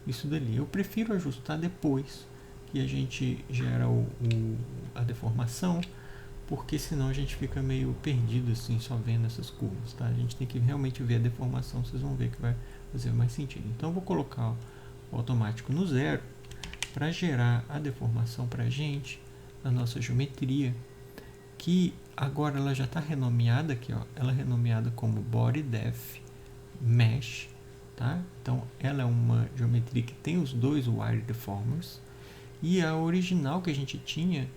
isso dali. Eu prefiro ajustar depois que a gente gera a deformação, porque senão a gente fica meio perdido assim, só vendo essas curvas, tá? A gente tem que realmente ver a deformação, vocês vão ver que vai fazer mais sentido. Então, eu vou colocar o automático no 0 para gerar a deformação para a gente, na nossa geometria, que agora ela já está renomeada aqui, ó, ela é renomeada como Body Depth Mesh, tá? Então ela é uma geometria que tem os dois Wire Deformers, e a original que a gente tinha,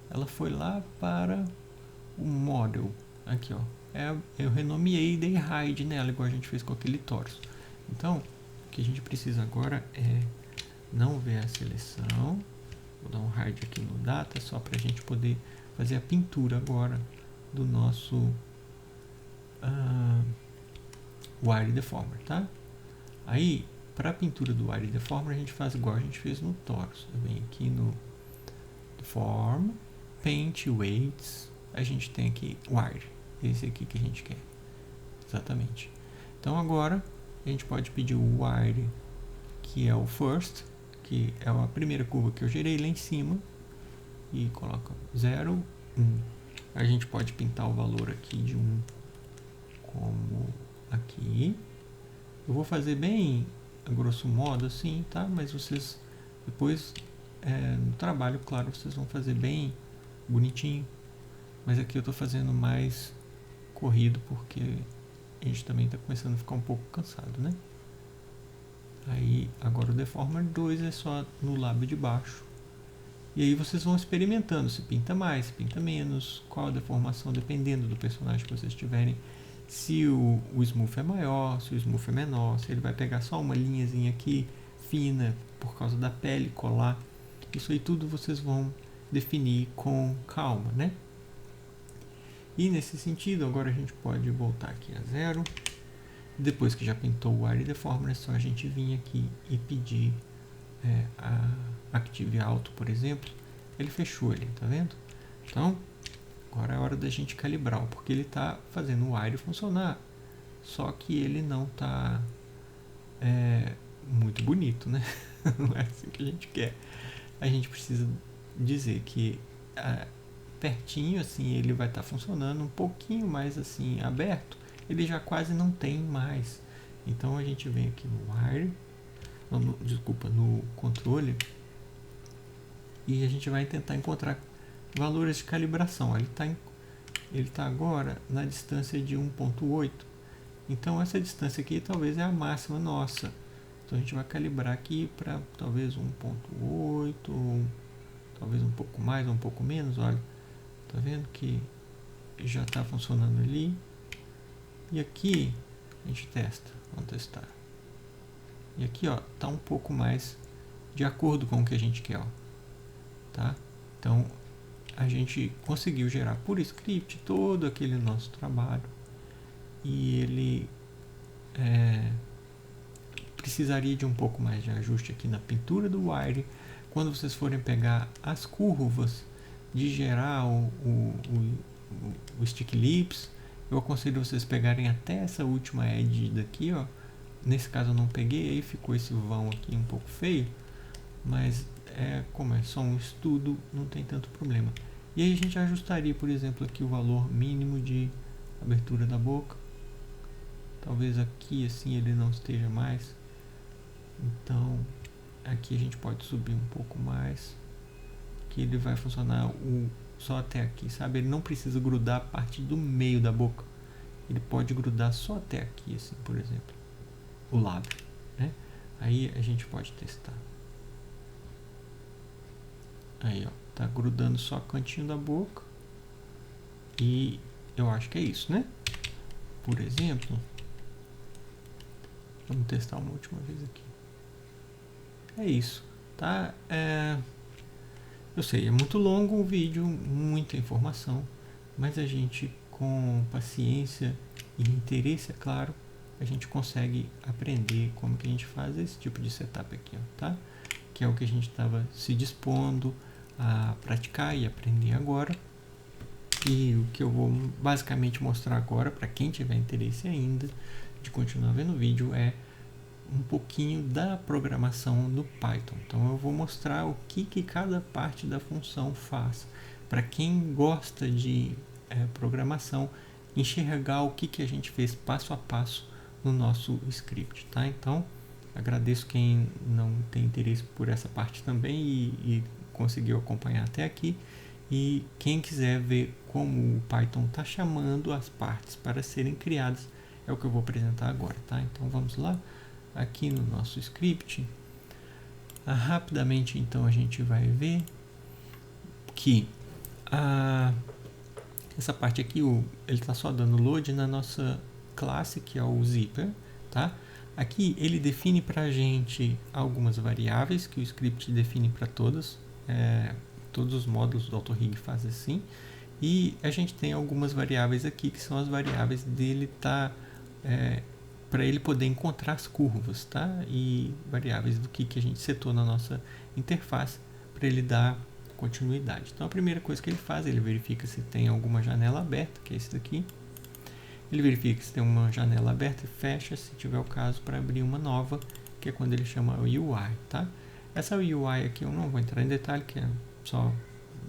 ela foi lá para o Model, aqui ó, eu renomeei e dei hide nela, igual a gente fez com aquele torso. Então, o que a gente precisa agora é não ver a seleção, vou dar um hide aqui no data, só para a gente poder fazer a pintura agora do nosso Wire Deformer, tá? Aí, para a pintura do Wire Deformer, a gente faz igual a gente fez no Torus. Eu venho aqui no Deform, Paint, Weights, a gente tem aqui Wire, esse aqui que a gente quer, exatamente. Então agora a gente pode pedir o Wire, que é o First, que é a primeira curva que eu gerei lá em cima, e coloca 0, 1. A gente pode pintar o valor aqui de 1 como aqui. Eu vou fazer bem a grosso modo assim, tá? Mas vocês depois no trabalho, claro, vocês vão fazer bem bonitinho. Mas aqui eu estou fazendo mais corrido porque a gente também está começando a ficar um pouco cansado, né? Aí agora o Deformer 2 é só no lábio de baixo. E aí vocês vão experimentando se pinta mais, se pinta menos, qual a deformação, dependendo do personagem que vocês tiverem. Se o smooth é maior, se o smooth é menor, se ele vai pegar só uma linhazinha aqui fina por causa da pele, colar. Isso aí tudo vocês vão definir com calma, né? E nesse sentido, agora a gente pode voltar aqui a 0. Depois que já pintou o Wire Deformer, é só a gente vir aqui e pedir a Active Auto, por exemplo. Ele fechou ele, tá vendo? Então, agora é hora da gente calibrar, porque ele está fazendo o Wire funcionar. Só que ele não está muito bonito, né? Não é assim que a gente quer. A gente precisa dizer que pertinho assim ele vai estar funcionando, um pouquinho mais assim aberto, ele já quase não tem mais. Então a gente vem aqui no Wire, no controle, e a gente vai tentar encontrar valores de calibração. Ele tá agora na distância de 1.8. Então essa distância aqui talvez é a máxima nossa. Então a gente vai calibrar aqui para talvez 1.8, talvez um pouco mais ou um pouco menos. Olha, tá vendo que já está funcionando ali. E aqui a gente testa, vamos testar. E aqui ó, tá um pouco mais de acordo com o que a gente quer, ó. Tá? Então a gente conseguiu gerar por script todo aquele nosso trabalho, e ele precisaria de um pouco mais de ajuste aqui na pintura do Wire. Quando vocês forem pegar as curvas de gerar o Stick Lips, eu aconselho vocês pegarem até essa última edge daqui, ó. Nesse caso eu não peguei, aí ficou esse vão aqui um pouco feio, mas como é só um estudo, não tem tanto problema. E aí a gente ajustaria, por exemplo, aqui o valor mínimo de abertura da boca. Talvez aqui assim ele não esteja mais. Então aqui a gente pode subir um pouco mais, que ele vai funcionar só até aqui, sabe? Ele não precisa grudar a parte do meio da boca. Ele pode grudar só até aqui, assim, por exemplo, o lábio, né? Aí a gente pode testar. Aí, ó, tá grudando só o cantinho da boca. E eu acho que é isso, né? Por exemplo, vamos testar uma última vez aqui. É isso, tá? Eu sei, é muito longo o vídeo, muita informação, mas a gente, com paciência e interesse, é claro, a gente consegue aprender como que a gente faz esse tipo de setup aqui, ó, tá? Que é o que a gente estava se dispondo a praticar e aprender agora. E o que eu vou basicamente mostrar agora, para quem tiver interesse ainda de continuar vendo o vídeo, é um pouquinho da programação do Python. Então eu vou mostrar o que cada parte da função faz, para quem gosta de programação enxergar o que a gente fez passo a passo no nosso script, tá? Então agradeço quem não tem interesse por essa parte também e conseguiu acompanhar até aqui. E quem quiser ver como o Python está chamando as partes para serem criadas, é o que eu vou apresentar agora, tá? Então vamos lá, aqui no nosso script. Rapidamente então a gente vai ver que essa parte aqui, ele está só dando load na nossa classe, que é o zipper, tá? Aqui ele define para a gente algumas variáveis que o script define para todos os módulos do AutoRig fazem assim, e a gente tem algumas variáveis aqui que são as variáveis dele para ele poder encontrar as curvas, tá? E variáveis do que a gente setou na nossa interface para ele dar continuidade. Então a primeira coisa que ele faz, ele verifica se tem alguma janela aberta, que é esse daqui. Ele verifica se tem uma janela aberta e fecha, se tiver o caso, para abrir uma nova, que é quando ele chama o UI, tá? Essa UI aqui eu não vou entrar em detalhe, que é só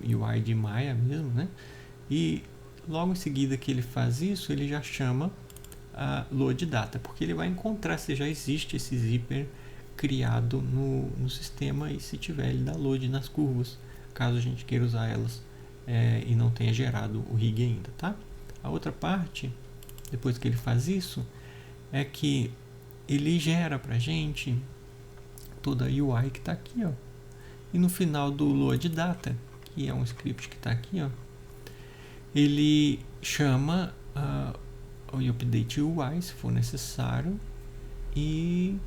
UI de Maya mesmo, né? E logo em seguida que ele faz isso, ele já chama a load data, porque ele vai encontrar se já existe esse zíper criado no sistema, e se tiver, ele dá load nas curvas, caso a gente queira usar elas e não tenha gerado o rig ainda, tá? A outra parte, depois que ele faz isso, é que ele gera pra gente toda a UI que está aqui, ó. E no final do load data, que é um script que está aqui, ó, ele chama o update UI, se for necessário, e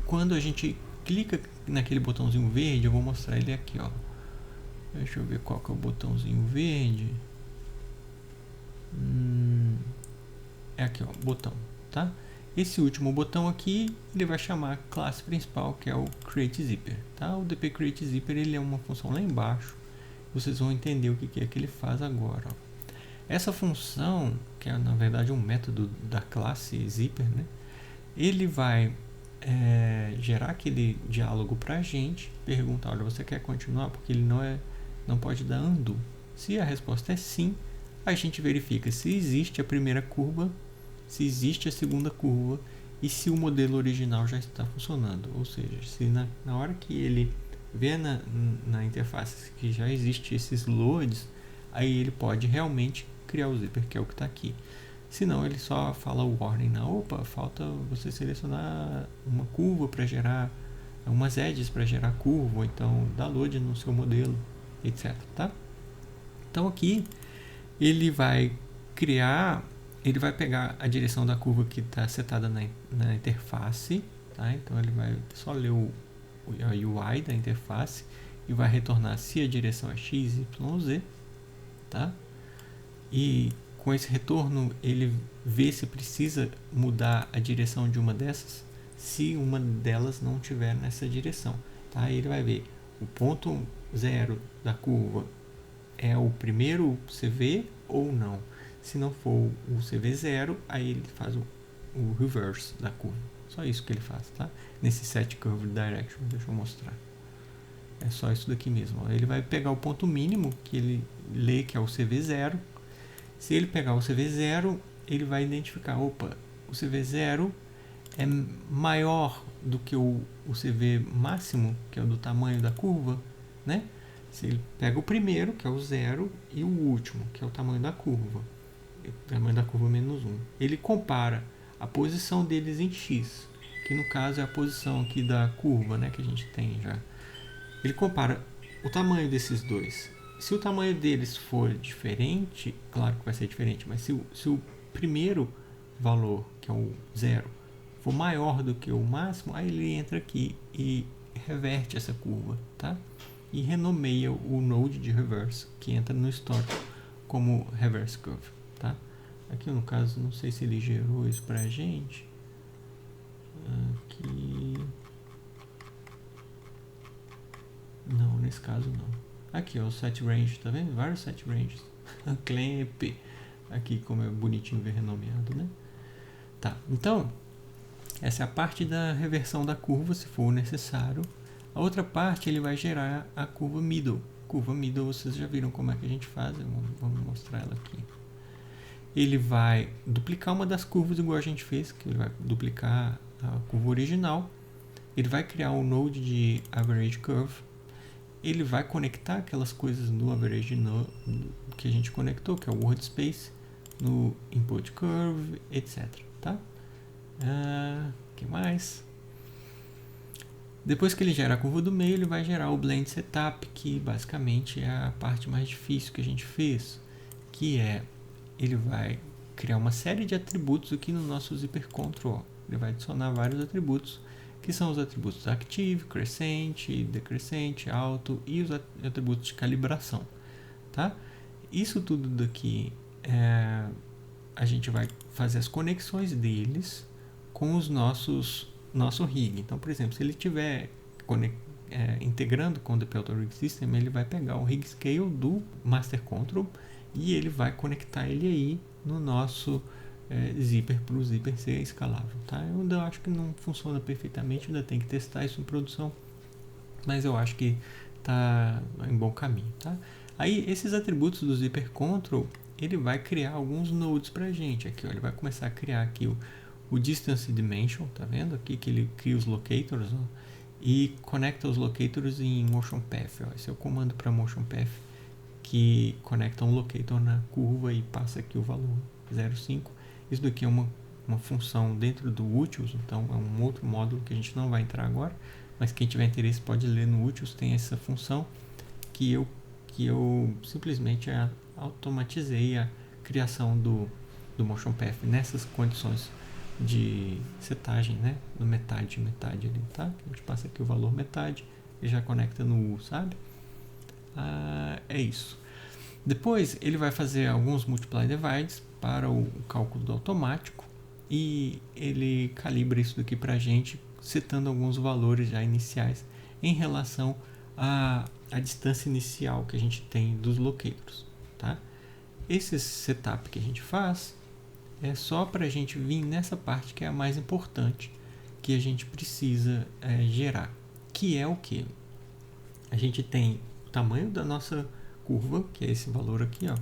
quando a gente clica naquele botãozinho verde, eu vou mostrar ele aqui, ó. Deixa eu ver qual que é o botãozinho verde. É aqui, ó, botão, tá? Esse último botão aqui, ele vai chamar a classe principal, que é o createZipper, tá? O dp createZipper, ele é uma função lá embaixo. Vocês vão entender o que é que ele faz agora, ó. Essa função, que é na verdade um método da classe zipper, né? Ele vai gerar aquele diálogo para a gente, perguntar, olha, você quer continuar? Porque ele não pode dar undo. Se a resposta é sim, a gente verifica se existe a primeira curva, se existe a segunda curva e se o modelo original já está funcionando. Ou seja, se na hora que ele vê na interface que já existe esses loads, aí ele pode realmente criar o zíper, que é o que está aqui. Senão ele só fala o warning, opa, falta você selecionar uma curva para gerar, umas edges para gerar curva, ou então dá load no seu modelo, etc, tá? Então aqui ele vai criar, ele vai pegar a direção da curva que está setada na interface, tá? Então ele vai só ler a UI da interface e vai retornar se a direção é x, y, z, tá? E com esse retorno ele vê se precisa mudar a direção de uma dessas, se uma delas não tiver nessa direção, tá? Ele vai ver o ponto zero da curva é o primeiro CV ou não. Se não for o CV0, aí ele faz o reverse da curva. Só isso que ele faz, tá? Nesse set curve direction, deixa eu mostrar. É só isso daqui mesmo, ó. Ele vai pegar o ponto mínimo que ele lê, que é o CV0. Se ele pegar o CV0, ele vai identificar, opa, o CV0 é maior do que o CV máximo, que é o do tamanho da curva, né? Se ele pega o primeiro, que é o 0, e o último, que é o tamanho da curva, tamanho da curva menos 1. Ele compara a posição deles em x, que no caso é a posição aqui da curva, né, que a gente tem já. Ele compara o tamanho desses dois. Se o tamanho deles for diferente, claro que vai ser diferente, mas se o primeiro valor, que é o 0, for maior do que o máximo, aí ele entra aqui e reverte essa curva, tá? E renomeia o node de reverse, que entra no histórico como reverse curve, tá? Aqui no caso, não sei se ele gerou isso pra gente. Aqui... Não, nesse caso não. Aqui, ó, o set range, tá vendo? Vários set ranges. Clamp. Aqui como é bonitinho ver renomeado, né? Tá, então, essa é a parte da reversão da curva, se for necessário. A outra parte, ele vai gerar a curva middle. Curva middle, vocês já viram como é que a gente faz. Vamos mostrar ela aqui. Ele vai duplicar uma das curvas igual a gente fez, que ele vai duplicar a curva original. Ele vai criar um node de average curve. Ele vai conectar aquelas coisas no average que a gente conectou, que é o word space, no input curve, etc. Tá? Que mais? Depois que ele gera a curva do meio, ele vai gerar o blend setup, que basicamente é a parte mais difícil que a gente fez, que é, ele vai criar uma série de atributos aqui no nosso zipper control. Ele vai adicionar vários atributos, que são os atributos active, crescente, decrescente, alto e os atributos de calibração, tá? Isso tudo daqui a gente vai fazer as conexões deles com os nosso rig. Então, por exemplo, se ele estiver integrando com o DP Auto Rig System, ele vai pegar o rig scale do Master Control e ele vai conectar ele aí no nosso zíper, para o zíper ser escalável, tá? Eu ainda acho que não funciona perfeitamente, ainda tem que testar isso em produção, mas eu acho que está em bom caminho, tá? Aí esses atributos do zipper control, ele vai criar alguns nodes para a gente aqui, ó, ele vai começar a criar aqui o distance dimension, tá vendo aqui que ele cria os locators, ó, e conecta os locators em motion path, ó. Esse é o comando para motion path que conecta um locator na curva e passa aqui o valor 0,5. Isso daqui é uma função dentro do Utils, então é um outro módulo que a gente não vai entrar agora, mas quem tiver interesse pode ler no Utils, tem essa função que eu simplesmente automatizei a criação do motion path nessas condições de setagem, né, do metade ali, tá? A gente passa aqui o valor metade e já conecta no U, sabe? É isso. Depois ele vai fazer alguns multiply divides para o cálculo do automático e ele calibra isso daqui para a gente, setando alguns valores já iniciais em relação à distância inicial que a gente tem dos locators, tá? Esse setup que a gente faz é só para a gente vir nessa parte que é a mais importante, que a gente precisa gerar, que é o que? A gente tem o tamanho da nossa curva, que é esse valor aqui, ó.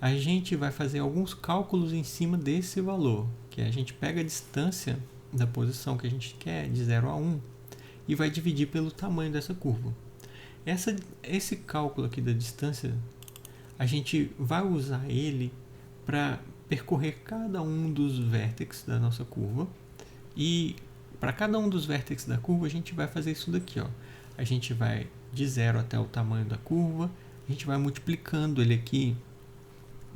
A gente vai fazer alguns cálculos em cima desse valor, que a gente pega a distância da posição que a gente quer, de 0 a 1, e vai dividir pelo tamanho dessa curva. Esse cálculo aqui da distância, a gente vai usar ele para percorrer cada um dos vértices da nossa curva, e para cada um dos vértices da curva a gente vai fazer isso daqui, ó. A gente vai de 0 até o tamanho da curva, a gente vai multiplicando ele aqui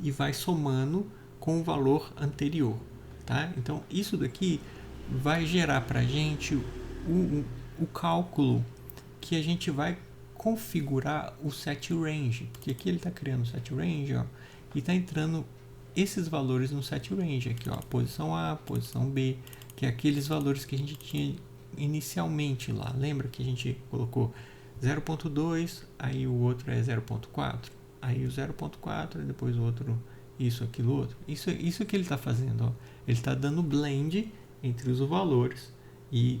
e vai somando com o valor anterior, tá? Então isso daqui vai gerar para a gente o cálculo que a gente vai configurar o set range, porque aqui ele está criando o set range, ó, e está entrando esses valores no set range aqui, ó, posição A, posição B, que é aqueles valores que a gente tinha inicialmente lá. Lembra que a gente colocou 0.2, aí o outro é 0.4, aí o 0.4 e depois o outro isso, aquilo, outro. Isso que ele está fazendo, ó. Ele está dando blend entre os valores e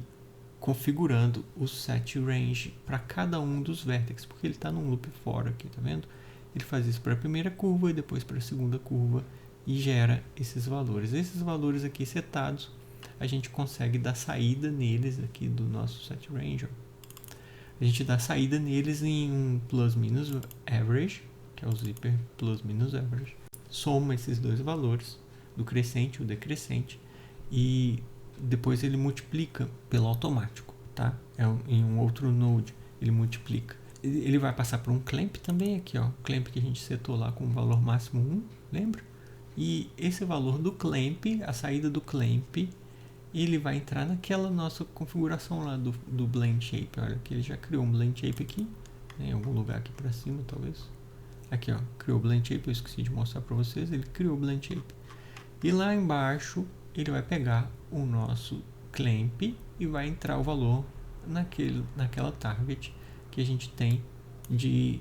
configurando o set range para cada um dos vértices, porque ele está num loop for aqui, tá vendo? Ele faz isso para a primeira curva e depois para a segunda curva e gera esses valores. Esses valores aqui setados, a gente consegue dar saída neles aqui do nosso set range, ó. A gente dá saída neles em um plus minus average, que é o zipper plus minus average, soma esses dois valores, do crescente e o decrescente, e depois ele multiplica pelo automático, tá? Em um outro node ele multiplica. Ele vai passar por um clamp também aqui, ó, clamp que a gente setou lá com o valor máximo 1, lembra? E esse valor do clamp, a saída do clamp, ele vai entrar naquela nossa configuração lá do blend shape. Olha que ele já criou um blend shape aqui, né, em algum lugar aqui para cima talvez. Aqui, ó, criou o blend shape, eu esqueci de mostrar para vocês, ele criou o blend shape. E lá embaixo ele vai pegar o nosso clamp e vai entrar o valor naquela target que a gente tem de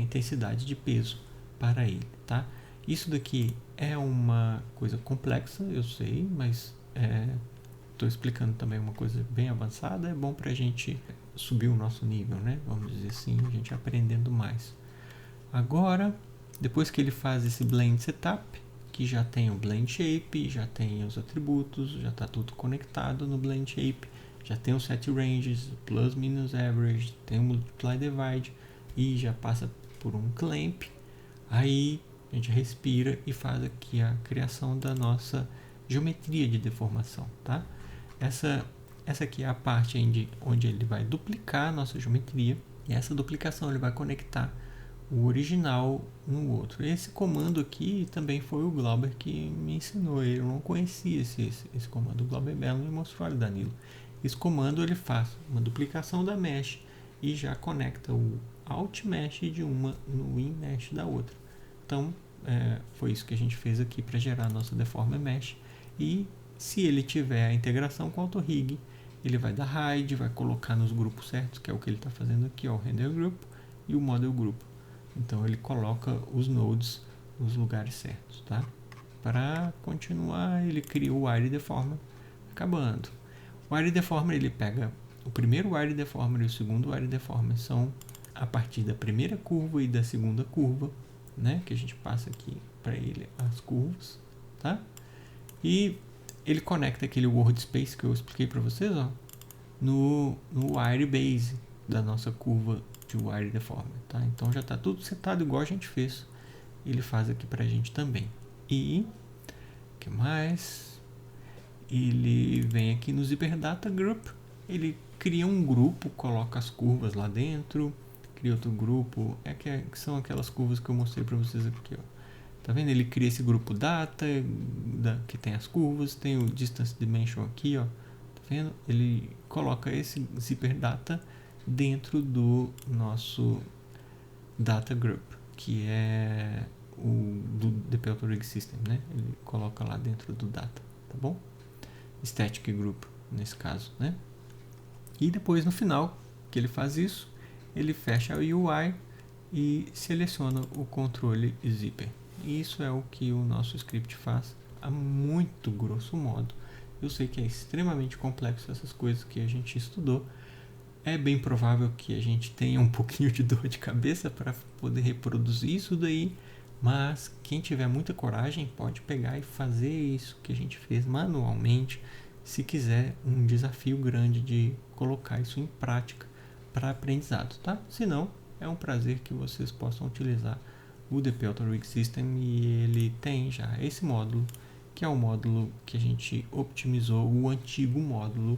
intensidade de peso para ele, tá? Isso daqui é uma coisa complexa, eu sei, mas estou explicando também uma coisa bem avançada, é bom para a gente subir o nosso nível, né? Vamos dizer assim, a gente aprendendo mais. Agora, depois que ele faz esse blend setup, que já tem o blend shape, já tem os atributos, já está tudo conectado no blend shape, já tem os set ranges, plus minus average, tem o multiply divide e já passa por um clamp. Aí a gente respira e faz aqui a criação da nossa geometria de deformação, tá? Essa aqui é a parte onde ele vai duplicar a nossa geometria, e essa duplicação ele vai conectar o original no outro. Esse comando aqui também foi o Glauber que me ensinou, eu não conhecia esse comando. O Glauber Mello me mostrou, olha, Danilo, esse comando ele faz uma duplicação da mesh e já conecta o out mesh de uma no in mesh da outra. Então foi isso que a gente fez aqui para gerar a nossa deforme mesh, e Se ele tiver a integração com o AutoRig, ele vai dar hide, vai colocar nos grupos certos, que é o que ele está fazendo aqui, ó, o render group e o model group. Então ele coloca os nodes nos lugares certos, tá? Para continuar, ele cria o Wire Deformer, acabando. O Wire Deformer, ele pega o primeiro Wire Deformer e o segundo Wire Deformer, são a partir da primeira curva e da segunda curva, né? Que a gente passa aqui para ele as curvas, tá? E ele conecta aquele World Space que eu expliquei para vocês, ó, no Wire Base da nossa curva de Wire Deformer, tá? Então já está tudo setado igual a gente fez. Ele faz aqui para a gente também. E o que mais? Ele vem aqui no Zipper Data Group, ele cria um grupo, coloca as curvas lá dentro, cria outro grupo, que são aquelas curvas que eu mostrei para vocês aqui, ó. Tá vendo? Ele cria esse grupo data, que tem as curvas, tem o distance dimension aqui, ó. Tá vendo? Ele coloca esse Zipper Data dentro do nosso Data Group, que é o do Depelotor Rig System, né? Ele coloca lá dentro do Data, tá bom? Static Group, nesse caso, né? E depois, no final, que ele faz isso, ele fecha a UI e seleciona o controle zipper. E isso é o que o nosso script faz a muito grosso modo. Eu sei que é extremamente complexo essas coisas que a gente estudou. É bem provável que a gente tenha um pouquinho de dor de cabeça para poder reproduzir isso daí, mas quem tiver muita coragem pode pegar e fazer isso que a gente fez manualmente, se quiser um desafio grande de colocar isso em prática para aprendizado, tá? Se não, é um prazer que vocês possam utilizar o Depelotor Rig System, e ele tem já esse módulo, que é o módulo que a gente optimizou, o antigo módulo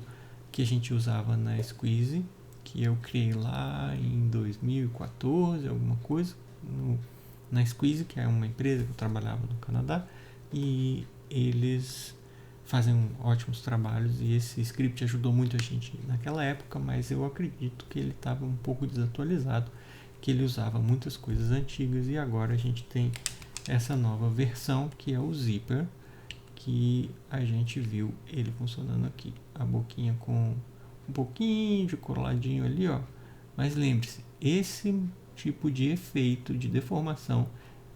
que a gente usava na Squeeze, que eu criei lá em 2014, alguma coisa, na Squeeze, que é uma empresa que eu trabalhava no Canadá, e eles fazem ótimos trabalhos, e esse script ajudou muito a gente naquela época, mas eu acredito que ele estava um pouco desatualizado, que ele usava muitas coisas antigas, e agora a gente tem essa nova versão, que é o Zipper, que a gente viu ele funcionando aqui, a boquinha com um pouquinho de coladinho ali, ó. Mas lembre-se, esse tipo de efeito de deformação,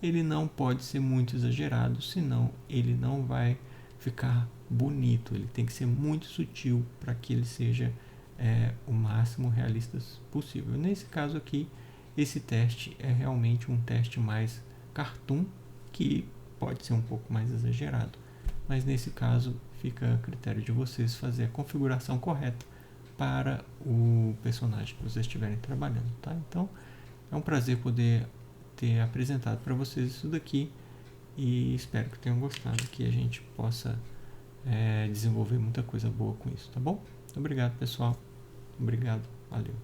ele não pode ser muito exagerado, senão ele não vai ficar bonito. Ele tem que ser muito sutil para que ele seja o máximo realista possível. Nesse caso aqui, esse teste é realmente um teste mais cartoon, que pode ser um pouco mais exagerado. Mas nesse caso fica a critério de vocês fazer a configuração correta para o personagem que vocês estiverem trabalhando, tá? Então é um prazer poder ter apresentado para vocês isso daqui, e espero que tenham gostado, que a gente possa desenvolver muita coisa boa com isso, tá bom? Obrigado, pessoal. Obrigado, valeu.